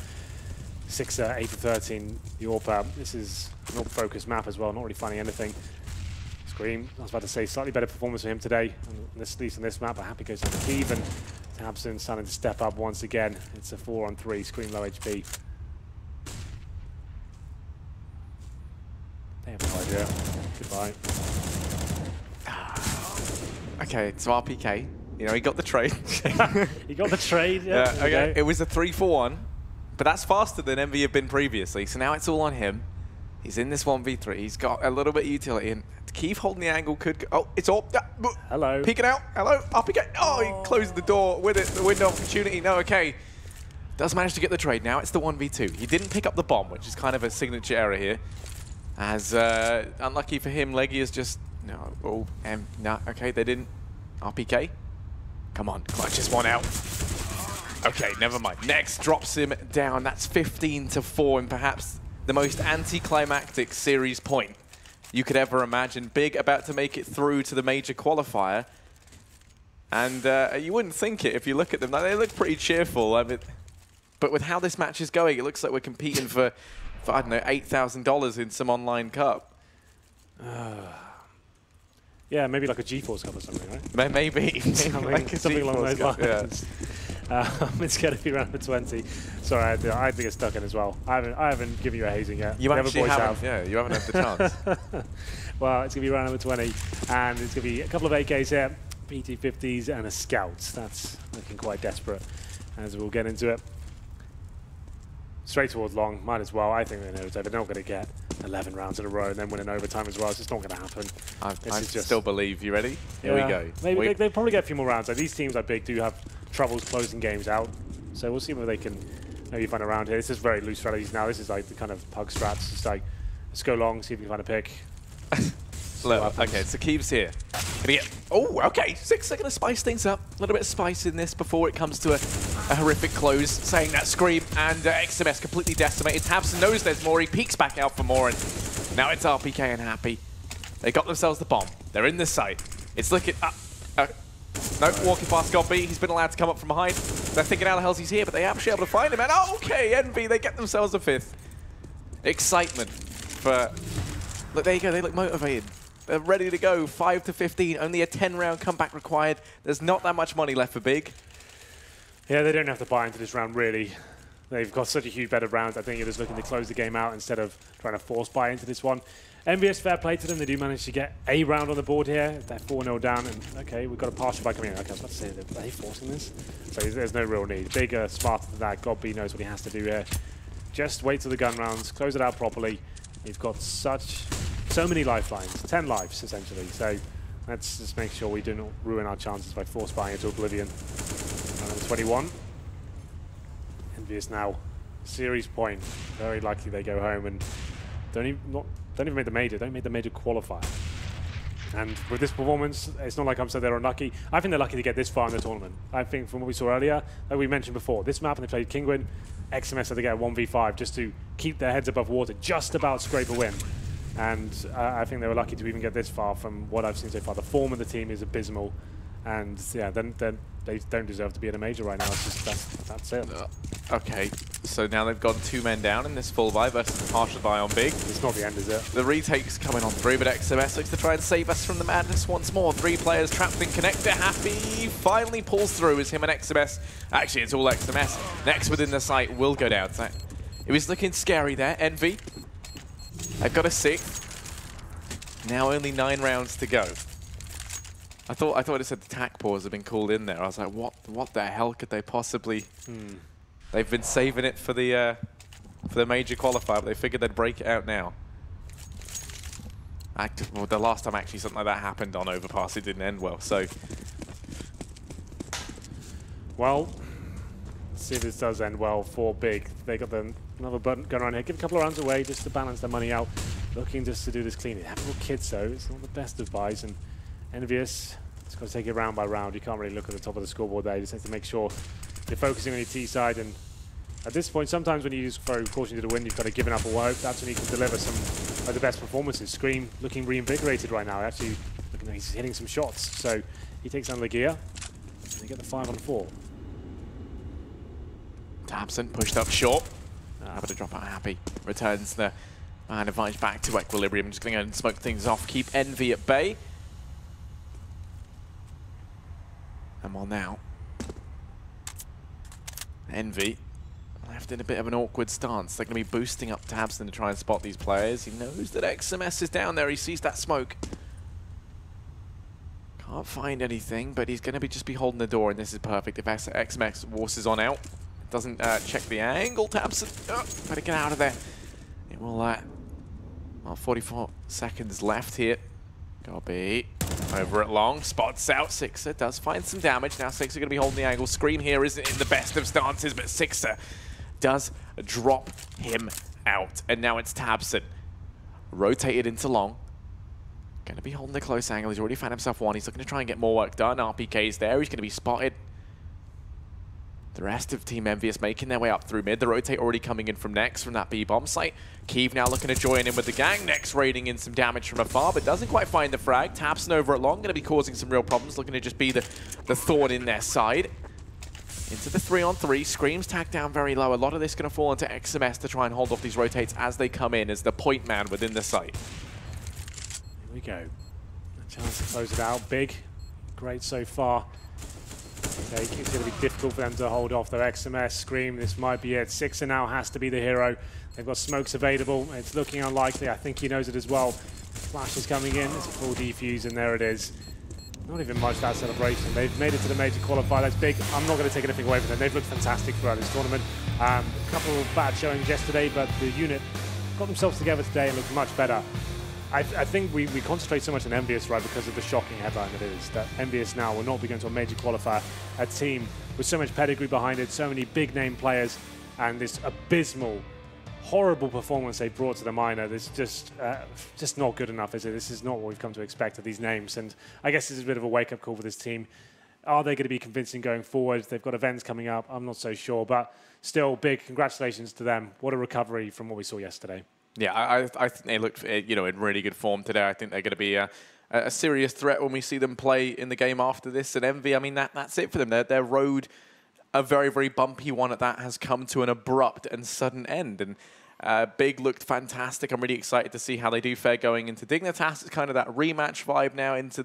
6, 8 to 13. The AWP. This is an AWP-focused map as well. Not really finding anything. Scream, I was about to say, slightly better performance for him today, at least on this map, but Happy goes on to Kiev, and Tabson starting to step up once again. It's a 4-on-3, Scream low HP. They have no idea. Goodbye. Okay, it's RPK. You know, he got the trade. He got the trade, yeah. Okay, it was a 3-4-1, but that's faster than EnVy have been previously, so now it's all on him. He's in this 1v3. He's got a little bit of utility, and Kiev holding the angle could go. Oh, it's all. Hello. Peeking out. Hello. RPK. Oh, he closed the door with it. The window of opportunity. No, okay. Does manage to get the trade. Now it's the 1v2. He didn't pick up the bomb, which is kind of a signature error here. As unlucky for him, Leggy is just no. Oh, no. Okay, they didn't. RPK. Come on, clutches one out. Okay, never mind. Next drops him down. That's 15-4, and perhaps the most anticlimactic series point you could ever imagine. Big about to make it through to the major qualifier. And you wouldn't think it if you look at them. They look pretty cheerful. I mean, but with how this match is going, it looks like we're competing for I don't know, $8,000 in some online cup. Yeah, maybe like a GeForce Cup or something, right? Maybe. Something along those lines. Yeah. It's going to be round for 20. Sorry, I had to get stuck in as well. I haven't given you a hazing yet. You actually haven't. Yeah, you haven't had the chance. Well, it's going to be round number 20, and it's going to be a couple of AKs here, PT-50s, and a Scout. That's looking quite desperate, as we'll get into it. Straight towards long, might as well. I think they know it's over. They're not going to get 11 rounds in a row and then win in overtime as well. It's just not going to happen. I still believe. You ready? Here we go. Maybe they probably get a few more rounds. Like, these teams, I think, do have troubles closing games out. So we'll see whether they can maybe find a round here. This is very loose strategies now. This is like the kind of pug strats. Just like, let's go long, see if we can find a pick. Look, okay, so Kiev's here. Oh, okay. Six are going to spice things up. A little bit of spice in this before it comes to a horrific close. Saying that Scream and XMS completely decimated. Tabson knows there's more. He peeks back out for more. And now it's RPK and Happy. They got themselves the bomb. They're in the site. It's looking up. No, walking past God B. He's been allowed to come up from behind. They're thinking how the hell's he's here, but they are actually able to find him. And okay, EnVy, they get themselves a 5th. Excitement for... Look, there you go. They look motivated. They're ready to go. 5-15. Only a 10-round comeback required. There's not that much money left for Big. Yeah, they don't have to buy into this round, really. They've got such a huge bed of rounds. I think you're just looking to close the game out instead of trying to force buy into this one. EnVyUs, fair play to them. They do manage to get a round on the board here. They're 4-0 down. And, okay, we've got a partial buy coming in. Okay, I was about to say, are they forcing this? So there's no real need. Bigger, smarter than that. God B knows what he has to do here. Just wait till the gun rounds. Close it out properly. You've got so many lifelines, 10 lives essentially. So let's just make sure we do not ruin our chances by force buying into oblivion. Number 21. EnVyUs now series point. Very likely they go home and don't even make the major. Don't make the major qualifier. And with this performance, it's not like I'm saying they're unlucky. I think they're lucky to get this far in the tournament. I think from what we saw earlier, like we mentioned before, this map and they played Kingwin, XMS had to get a 1v5 just to keep their heads above water, just about scrape a win. And I think they were lucky to even get this far from what I've seen so far. The form of the team is abysmal. And yeah, then they don't deserve to be in a major right now. It's just that's it. Okay, so now they've gone 2 men down in this full buy versus the partial buy on Big. It's not the end, is it? The retake's coming on through, but XMS looks to try and save us from the madness once more. 3 players trapped in connector. Happy finally pulls through as him and XMS. Actually, it's all XMS. Next within the site will go down. So it was looking scary there. Envy, they've got a 6th. Now only 9 rounds to go. I thought it said the tack pause had been called in there. I was like, what the hell could they possibly? They've been saving it for the major qualifier, but they figured they'd break it out now. Well, the last time actually something like that happened on Overpass, it didn't end well. So, well, let's see if this does end well for Big. They got another button going around here. Give a couple of rounds away just to balance their money out. Looking just to do this cleanly. They have little kids though. It's not the best of buys. And EnVyUs, it's got to take it round by round. You can't really look at the top of the scoreboard there. You just have to make sure you're focusing on your T side. And at this point, sometimes when you just throw caution to the wind, you've got to give up a hope. That's when you can deliver some of the best performances. Scream looking reinvigorated right now. Actually, looking like he's hitting some shots. So he takes down the gear. And they get the 5-on-4. tabseN pushed up short. Able to drop out Happy. Returns the man advantage back to equilibrium. Just going to go and smoke things off. Keep Envy at bay. And well now, Envy left in a bit of an awkward stance. They're going to be boosting up tabseN to try and spot these players. He knows that XMS is down there. He sees that smoke. Can't find anything, but he's going to just be holding the door, and this is perfect. If XMS forces on out, doesn't check the angle, tabseN, better get out of there. It will, well, 44 seconds left here. Gotta be over at long, spots out. Sixer does find some damage. Now Sixer going to be holding the angle. Scream here isn't in the best of stances, but Sixer does drop him out. And now it's tabseN. Rotated into long. Going to be holding the close angle. He's already found himself one. He's looking to try and get more work done. RPK's there. He's going to be spotted. The rest of Team EnVyUs making their way up through mid. The rotate already coming in from Nex from that B-bomb site. Keeve now looking to join in with the gang. Nex raiding in some damage from afar, but doesn't quite find the frag. tabseN over at long, going to be causing some real problems. Looking to just be the thorn in their side. Into the 3-on-3. Scream's tagged down very low. A lot of this going to fall into XMS to try and hold off these rotates as they come in as the point man within the site. Here we go. A chance to close it out. Big. Great so far. Okay, it's going to be difficult for them to hold off their XMS. Scream, this might be it. Sixer now has to be the hero. They've got smokes available. It's looking unlikely. I think he knows it as well. Flash is coming in. It's a full defuse, and there it is. Not even much that celebration. They've made it to the major qualifier. That's big. I'm not going to take anything away from them. They've looked fantastic throughout this tournament. A couple of bad showings yesterday, but the unit got themselves together today and looked much better. I think we concentrate so much on EnVyUs, right, because of the shocking headline that is, that EnVyUs now will not be going to a major qualifier, a team with so much pedigree behind it, so many big-name players, and this abysmal, horrible performance they brought to the minor. This just not good enough, is it? This is not what we've come to expect of these names, and I guess this is a bit of a wake-up call for this team. Are they going to be convincing going forward? They've got events coming up. I'm not so sure, but still, big congratulations to them. What a recovery from what we saw yesterday. Yeah, I think they looked, in really good form today. I think they're going to be a serious threat when we see them play in the game after this. And Envy, I mean, that's it for them. Their road, a very, very bumpy one at that, has come to an abrupt and sudden end. And Big looked fantastic. I'm really excited to see how they do fare going into Dignitas. It's kind of that rematch vibe now into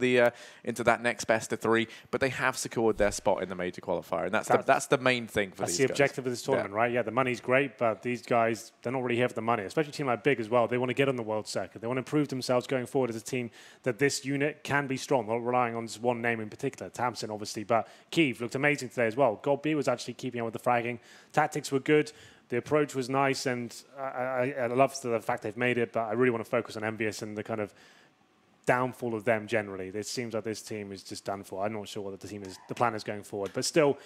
that next best of 3. But they have secured their spot in the major qualifier, and that's the main thing for these guys. That's the objective of this tournament, right? Yeah, the money's great, but these guys, they're not really here for the money. Especially a team like Big as well. They want to get on the world circuit. They want to prove themselves going forward as a team that this unit can be strong, not relying on just one name in particular. tabseN, obviously, but Keeve looked amazing today as well. GodB was actually keeping up with the fragging. Tactics were good. The approach was nice, and I love the fact they've made it, but I really want to focus on EnVyUs and the kind of downfall of them generally. It seems like this team is just done for. I'm not sure what the plan is going forward. But still,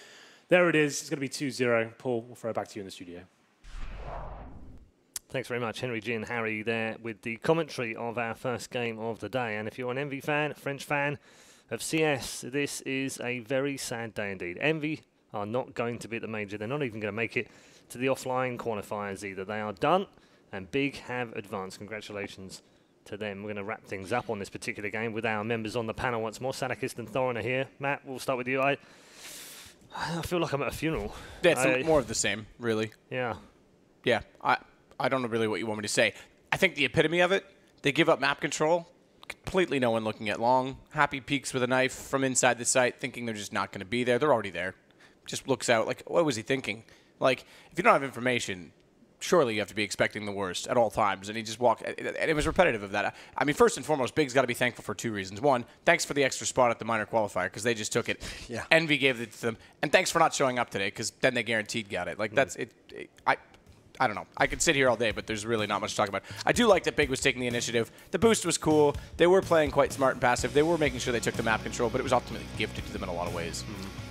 there it is. It's going to be 2-0. Paul, we'll throw it back to you in the studio. Thanks very much, Henry G and Harry there with the commentary of our first game of the day. And if you're an Envy fan, a French fan of CS, this is a very sad day indeed. Envy are not going to be at the major. They're not even going to make it to the offline qualifiers either. They are done, and Big have advanced. Congratulations to them. We're going to wrap things up on this particular game with our members on the panel once more. Sadakist and Thorin are here. Matt, we'll start with you. I feel like I'm at a funeral. Yeah, it's more of the same, really. Yeah. Yeah, I don't know really what you want me to say. I think the epitome of it, they give up map control, completely no one looking at long. Happy peeks with a knife from inside the site, thinking they're just not going to be there. They're already there. Just looks out like, what was he thinking? Like, if you don't have information, surely you have to be expecting the worst at all times. And he just walked, and it was repetitive of that. I mean, first and foremost, Big's got to be thankful for 2 reasons. One, thanks for the extra spot at the minor qualifier, because they just took it. Yeah. Envy gave it to them. And thanks for not showing up today, because then they guaranteed got it. Like, that's it. I don't know. I could sit here all day, but there's really not much to talk about. I do like that Big was taking the initiative. The boost was cool. They were playing quite smart and passive. They were making sure they took the map control, but it was ultimately gifted to them in a lot of ways.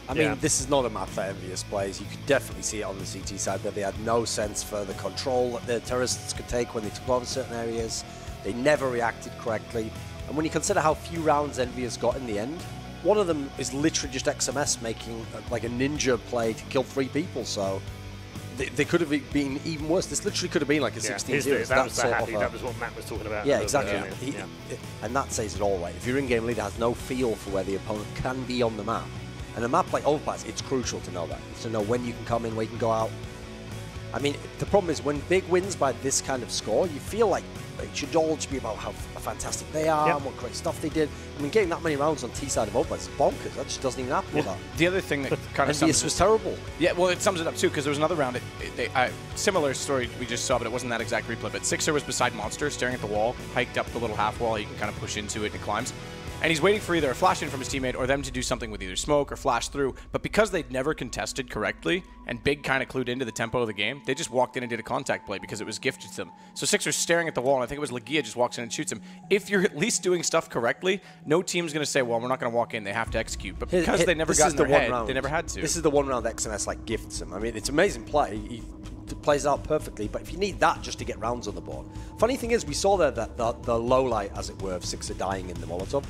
I mean, this is not a map that EnVyUs plays. You could definitely see it on the CT side, but they had no sense for the control that the terrorists could take when they took over certain areas. They never reacted correctly. And when you consider how few rounds EnVyUs got in the end, one of them is literally just XMS making like a ninja play to kill 3 people. So they could have been even worse. This literally could have been like a 16-0. That was what Matt was talking about. Yeah, exactly. And that says it all, right? If your in-game leader has no feel for where the opponent can be on the map, and a map like Overpass, it's crucial to know that. To know when you can come in, when you can go out. I mean, the problem is when Big wins by this kind of score, you feel like it should all just be about how fantastic they are and what great stuff they did. I mean, getting that many rounds on T-side of Overpass is bonkers. That just doesn't even happen with that. The other thing that kind of EnVyUs was terrible. Yeah, well, it sums it up too, because there was another round. Similar story we just saw, but it wasn't that exact replay. But Sixer was beside Monster, staring at the wall, hiked up the little half wall. You can kind of push into it and it climbs. And he's waiting for either a flash in from his teammate or them to do something with either smoke or flash through. But because they'd never contested correctly and Big kind of clued into the tempo of the game, they just walked in and did a contact play because it was gifted to them. So Sixer's staring at the wall, and I think it was Legia just walks in and shoots him. If you're at least doing stuff correctly, no team's going to say, well, we're not going to walk in, they have to execute. But because they never got in their head, they never had to. This is the one round XMS like gifts him. I mean, it's amazing play. He plays out perfectly, but if you need that just to get rounds on the board. Funny thing is, we saw there that the low light, as it were, of Sixer dying in the Molotov.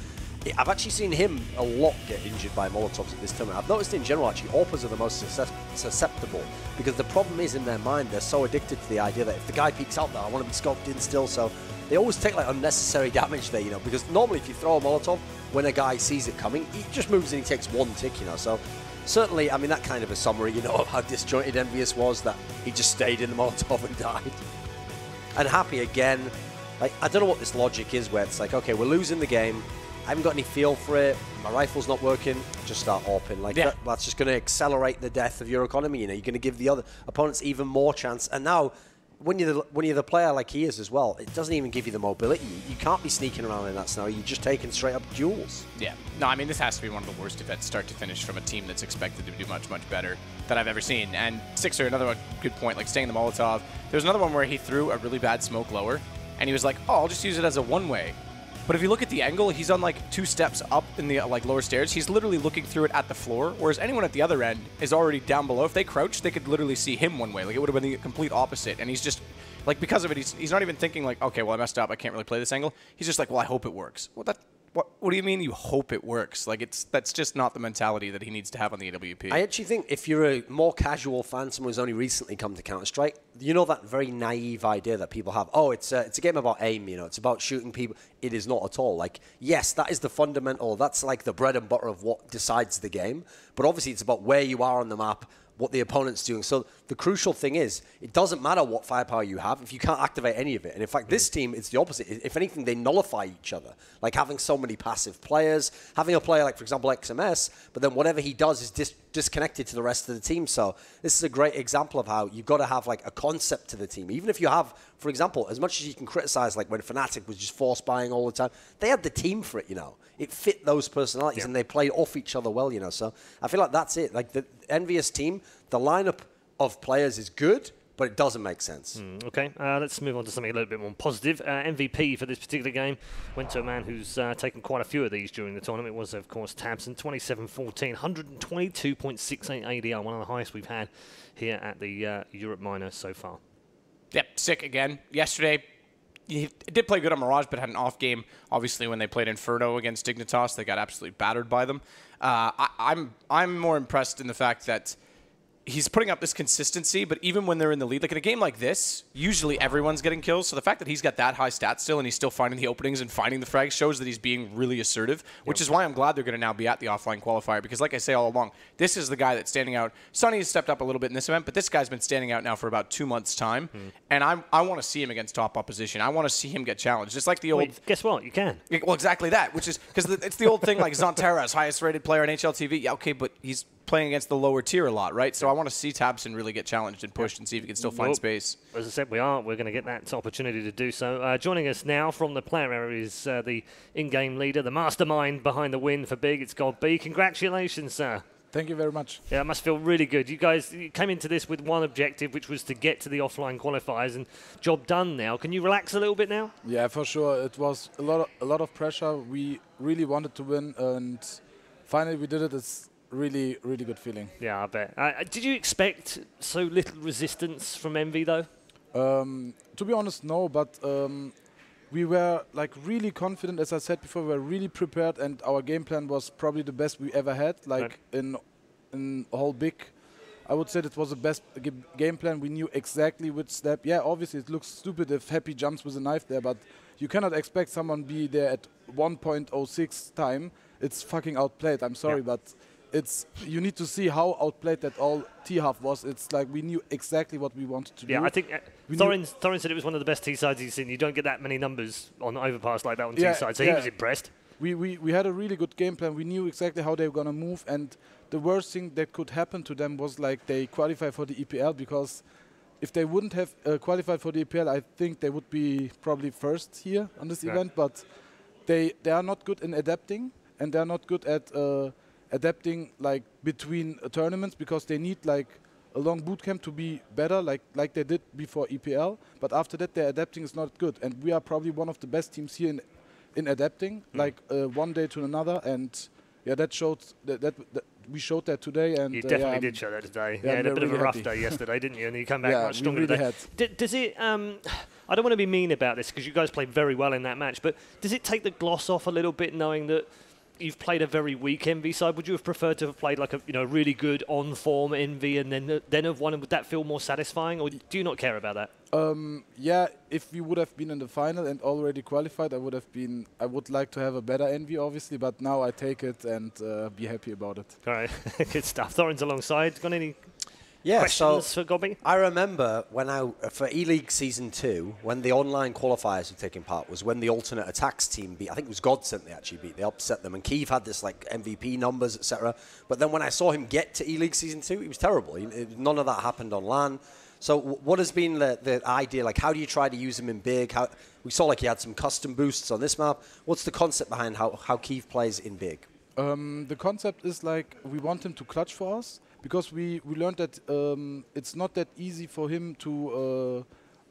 I've actually seen him a lot get injured by Molotovs at this tournament. I've noticed in general, actually, AWPers are the most susceptible because the problem is in their mind, they're so addicted to the idea that if the guy peeks out there, I want to be scoped in still. So they always take like unnecessary damage there, you know, because normally if you throw a Molotov, when a guy sees it coming, he just moves and he takes 1 tick, you know. So certainly, I mean, that kind of a summary, you know, of how disjointed EnVyUs was, that he just stayed in the Molotov and died. And Happy again, like, I don't know what this logic is where it's like, okay, we're losing the game. I haven't got any feel for it. My rifle's not working. Just start AWPing. Like that's just going to accelerate the death of your economy. You know, you're going to give the other opponents even more chance. And now, when you're the player like he is as well, it doesn't even give you the mobility. You can't be sneaking around in that scenario. You're just taking straight up duels. Yeah. No, I mean, this has to be one of the worst events start to finish from a team that's expected to do much, much better than I've ever seen. And Sixer, another one, good point, like staying in the Molotov. There was another one where he threw a really bad smoke lower, and he was like, oh, I'll just use it as a one-way. But if you look at the angle, he's on like 2 steps up in the like lower stairs. He's literally looking through it at the floor, whereas anyone at the other end is already down below. If they crouch, they could literally see him one way. Like it would have been the complete opposite. And he's just like, because of it, he's not even thinking like, okay, well I messed up, I can't really play this angle. He's just like, well, I hope it works. Well, what do you mean you hope it works? Like that's just not the mentality that he needs to have on the AWP. I actually think if you're a more casual fan, someone who's only recently come to Counter-Strike, you know that very naive idea that people have, oh, it's a game about aim, you know, it's about shooting people. It is not at all. Like, yes, that is the fundamental, that's like the bread and butter of what decides the game, but obviously it's about where you are on the map, what the opponent's doing. So the crucial thing is, it doesn't matter what firepower you have if you can't activate any of it. And in fact, this team, it's the opposite. If anything, they nullify each other. Like having so many passive players, having a player like, for example, XMS, but then whatever he does is disconnected to the rest of the team. So this is a great example of how you've got to have like a concept to the team. Even if you have, for example, as much as you can criticize, like when Fnatic was just force buying all the time, they had the team for it, you know. It fit those personalities and they played off each other well, you know. So I feel like that's it. Like the EnVyUs team, the lineup of players is good, but it doesn't make sense. Okay, let's move on to something a little bit more positive. MVP for this particular game went to a man who's taken quite a few of these during the tournament. It was, of course, Tabson, 27-14, 122.68 ADR, one of the highest we've had here at the Europe Minor so far. Yep, sick again. Yesterday, he did play good on Mirage, but had an off game. Obviously, when they played Inferno against Dignitas, they got absolutely battered by them. I'm more impressed in the fact that he's putting up this consistency, but even when they're in the lead, like in a game like this, usually everyone's getting kills. So the fact that he's got that high stat still and he's still finding the openings and finding the frags shows that he's being really assertive, which is why I'm glad they're going to now be at the offline qualifier, because like I say all along, this is the guy that's standing out. Sonny has stepped up a little bit in this event, but this guy's been standing out now for about 2 months' time, and I want to see him against top opposition. I want to see him get challenged. Just like the old... Wait, guess what? You can. Well, exactly that, which is... Because it's the old thing like Zonterra's highest rated player on HLTV. Yeah, okay, but he's playing against the lower tier a lot, right? So I want to see Tabson really get challenged and pushed and see if he can still find space. As I said, we're going to get that opportunity to do so. Joining us now from the player area is the in-game leader, the mastermind behind the win for Big. It's God B. Congratulations, sir. Thank you very much. Yeah, it must feel really good. You guys came into this with one objective, which was to get to the offline qualifiers, and job done now. Can you relax a little bit now? Yeah, for sure. It was a lot of pressure. We really wanted to win, and finally we did it. It's really, really good feeling. Yeah, I bet. Did you expect so little resistance from Envy, though? To be honest, no, but we were like really confident. As I said before, we were really prepared, and our game plan was probably the best we ever had. Like in whole Big, I would say it was the best game plan. We knew exactly which step. Yeah, obviously it looks stupid if Happy jumps with a knife there, but you cannot expect someone be there at 1.06 time. It's fucking outplayed. I'm sorry, but you need to see how outplayed that all T-half was. It's like we knew exactly what we wanted to do. Yeah, I think Thorin said it was one of the best T-sides he's seen. You don't get that many numbers on overpass like that on T-side, so he was impressed. We had a really good game plan. We knew exactly how they were going to move, and the worst thing that could happen to them was like they qualify for the EPL, because if they wouldn't have qualified for the EPL, I think they would be probably first here on this event, but they are not good in adapting, and they're not good at adapting like between tournaments, because they need like a long boot camp to be better, like they did before EPL. But after that, their adapting is not good, and we are probably one of the best teams here in adapting, like one day to another. And yeah, that showed that we showed that today. And you definitely did show that today. Yeah, you had a bit of a rough happy day yesterday, didn't you? And you come back much stronger really today. Does it? I don't want to be mean about this, because you guys played very well in that match, but does it take the gloss off a little bit knowing that you've played a very weak Envy side? Would you have preferred to have played like a really good on form Envy and then have won? Would that feel more satisfying, or do you not care about that? Yeah, if we would have been in the final and already qualified, I would like to have a better Envy, obviously, but now I take it and be happy about it. All right, good stuff. Thorin's alongside. Got any questions for Gobby? I remember when for E-League Season 2, when the online qualifiers were taking part, was when the alternate attacks team beat, I think it was Godsent they actually beat, they upset them, and Keeve had this like MVP numbers, etc. But then when I saw him get to E-League Season 2, he was terrible. None of that happened on LAN. So what has been the idea? Like, how do you try to use him in Big? We saw like he had some custom boosts on this map. What's the concept behind how Keeve plays in Big? The concept is like we want him to clutch for us, because we learned that it's not that easy for him to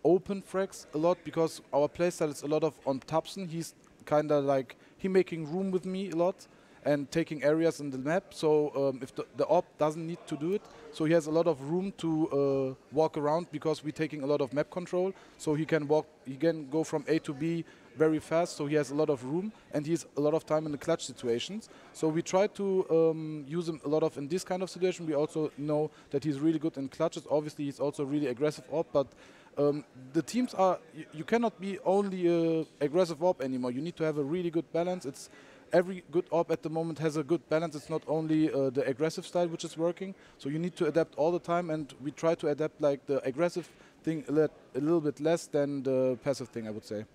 open frags a lot, because our playstyle is a lot of on Tabson. He's kind of like making room with me a lot and taking areas in the map. So if the op doesn't need to do it, so he has a lot of room to walk around, because we're taking a lot of map control. So he can go from A to B very fast, so he has a lot of room, and he has a lot of time in the clutch situations. So we try to use him a lot of in this kind of situation. We also know that he's really good in clutches. Obviously, he's also really aggressive op, but the teams are, you cannot be only a aggressive op anymore. You need to have a really good balance. It's every good op at the moment has a good balance. It's not only the aggressive style which is working, so you need to adapt all the time, and we try to adapt like the aggressive thing a little bit less than the passive thing, I would say.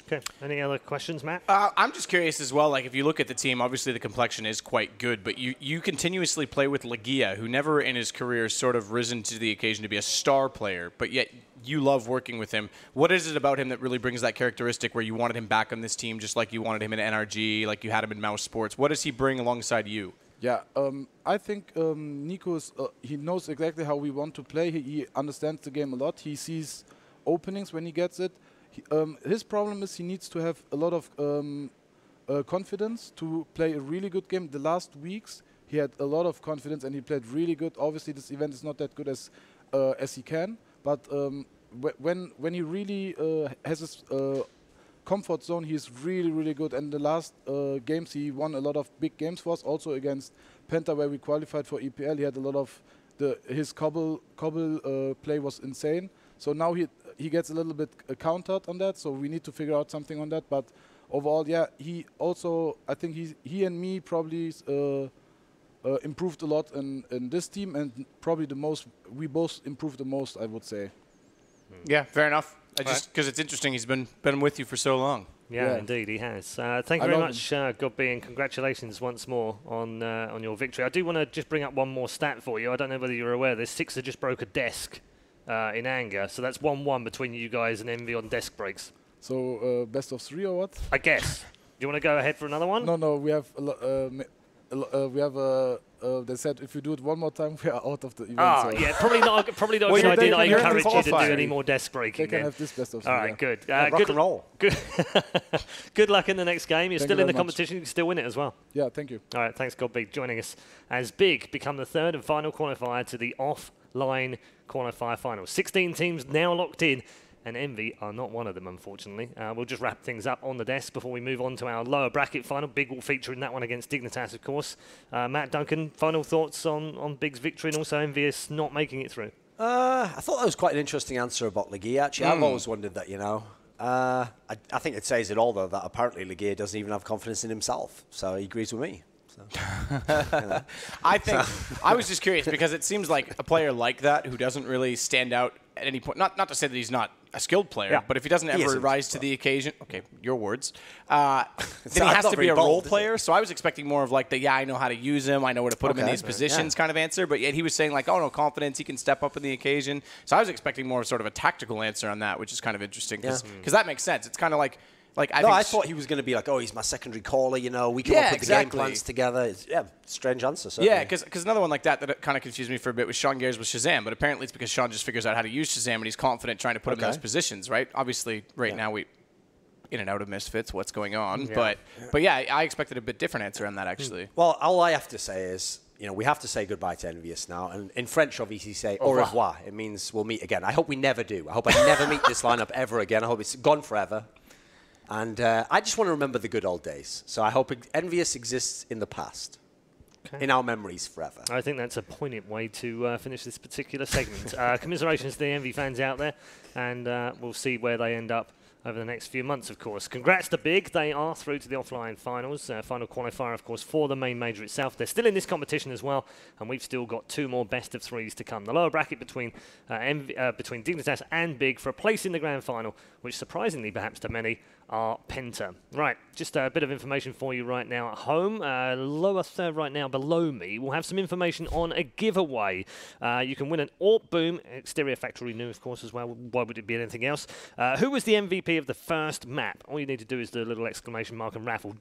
Okay. Any other questions, Matt? I'm just curious as well. Like, if you look at the team, obviously the complexion is quite good, but you continuously play with Legia, who never in his career has sort of risen to the occasion to be a star player, but yet you love working with him. What is it about him that really brings that characteristic where you wanted him back on this team, just like you wanted him in NRG, like you had him in Mouse Sports? What does he bring alongside you? Yeah, I think Nico he knows exactly how we want to play. He understands the game a lot. He sees openings when he gets it. His problem is he needs to have a lot of confidence to play a really good game. The last weeks he had a lot of confidence and he played really good. Obviously this event is not that good as he can, but when he really has his comfort zone, he's really, really good. And the last games he won a lot of big games for us, also against Penta where we qualified for EPL. He had a lot of his cobble play was insane. So now he gets a little bit countered on that. So we need to figure out something on that. But overall, yeah, he also, I think he and me probably improved a lot in this team, and probably we both improved the most, I would say. Yeah, fair enough. Because it's interesting, he's been with you for so long. Yeah, indeed, he has. Thank you very much, Godby, and congratulations once more on your victory. I do want to just bring up one more stat for you. I don't know whether you're aware of this. Sixer just broke a desk in anger, so that's 1-1 between you guys and Envy on desk breaks. So best of 3 or what? I guess. Do you want to go ahead for another one? No, we have they said if you do it one more time, we are out of the event. Oh, yeah, probably not a good idea. I encourage you to do any more desk breaking. They can have this best of 3. All right, good. Rock and roll. Good luck in the next game. You're still in the competition. You can still win it as well. Yeah, thank you. All right, thanks, Godby, joining us as Big become the third and final qualifier to the offline qualifier final. 16 teams now locked in, and Envy are not one of them, unfortunately. We'll just wrap things up on the desk before we move on to our lower bracket final. Big will feature in that one against Dignitas, of course. Matt, Duncan, final thoughts on Big's victory and also EnVyUs not making it through? I thought that was quite an interesting answer about Ligier, actually. I've always wondered that, I think it says it all, though, that apparently Ligier doesn't even have confidence in himself. So he agrees with me. So, I was just curious because it seems like a player like that who doesn't really stand out at any point, not to say that he's not a skilled player, but if he doesn't ever rise to the occasion, okay, your words, then he has to be a role player. So I was expecting more of like I know how to use him, I know where to put him in these positions kind of answer, but yet he was saying like, oh no, confidence, he can step up in the occasion. So I was expecting more of sort of a tactical answer on that, which is kind of interesting because that makes sense. It's kind of like I thought he was going to be like, oh, he's my secondary caller, we can put the game plans together. Strange answer, certainly. Yeah, because another one like that kind of confused me for a bit was Sean Gares with Shazam, but apparently it's because Sean just figures out how to use Shazam and he's confident trying to put him in those positions, right? Obviously, now we in and out of Misfits, what's going on, but yeah, I expected a bit different answer on that, actually. Well, all I have to say is, we have to say goodbye to EnVyUs now. And in French, obviously, say au revoir. It means we'll meet again. I hope we never do. I hope I never meet this lineup ever again. I hope it's gone forever. And I just want to remember the good old days. So I hope EnVyUs exists in the past, in our memories forever. I think that's a poignant way to finish this particular segment. Commiserations to the Envy fans out there, and we'll see where they end up over the next few months, of course. Congrats to Big. They are through to the offline finals. Final qualifier, of course, for the main major itself. They're still in this competition as well, and we've still got 2 more best of 3s to come. The lower bracket between Dignitas and Big for a place in the grand final, which surprisingly, perhaps to many, are Penta. Right, just a bit of information for you right now at home. Lower third right now below me, we'll have some information on a giveaway. You can win an Orp Boom, exterior factory new, of course, as well. Why would it be anything else? Who was the MVP of the first map? All you need to do is do a little exclamation mark and raffle.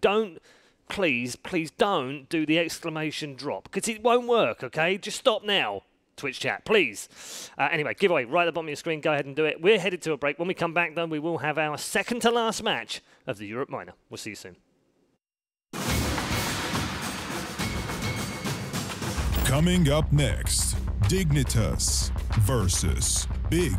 Please don't do the exclamation drop, because it won't work, okay? Just stop now. Twitch chat, please. Anyway, giveaway right at the bottom of your screen. Go ahead and do it. We're headed to a break. When we come back, though, we will have our second to last match of the Europe Minor. We'll see you soon. Coming up next, Dignitas versus Big.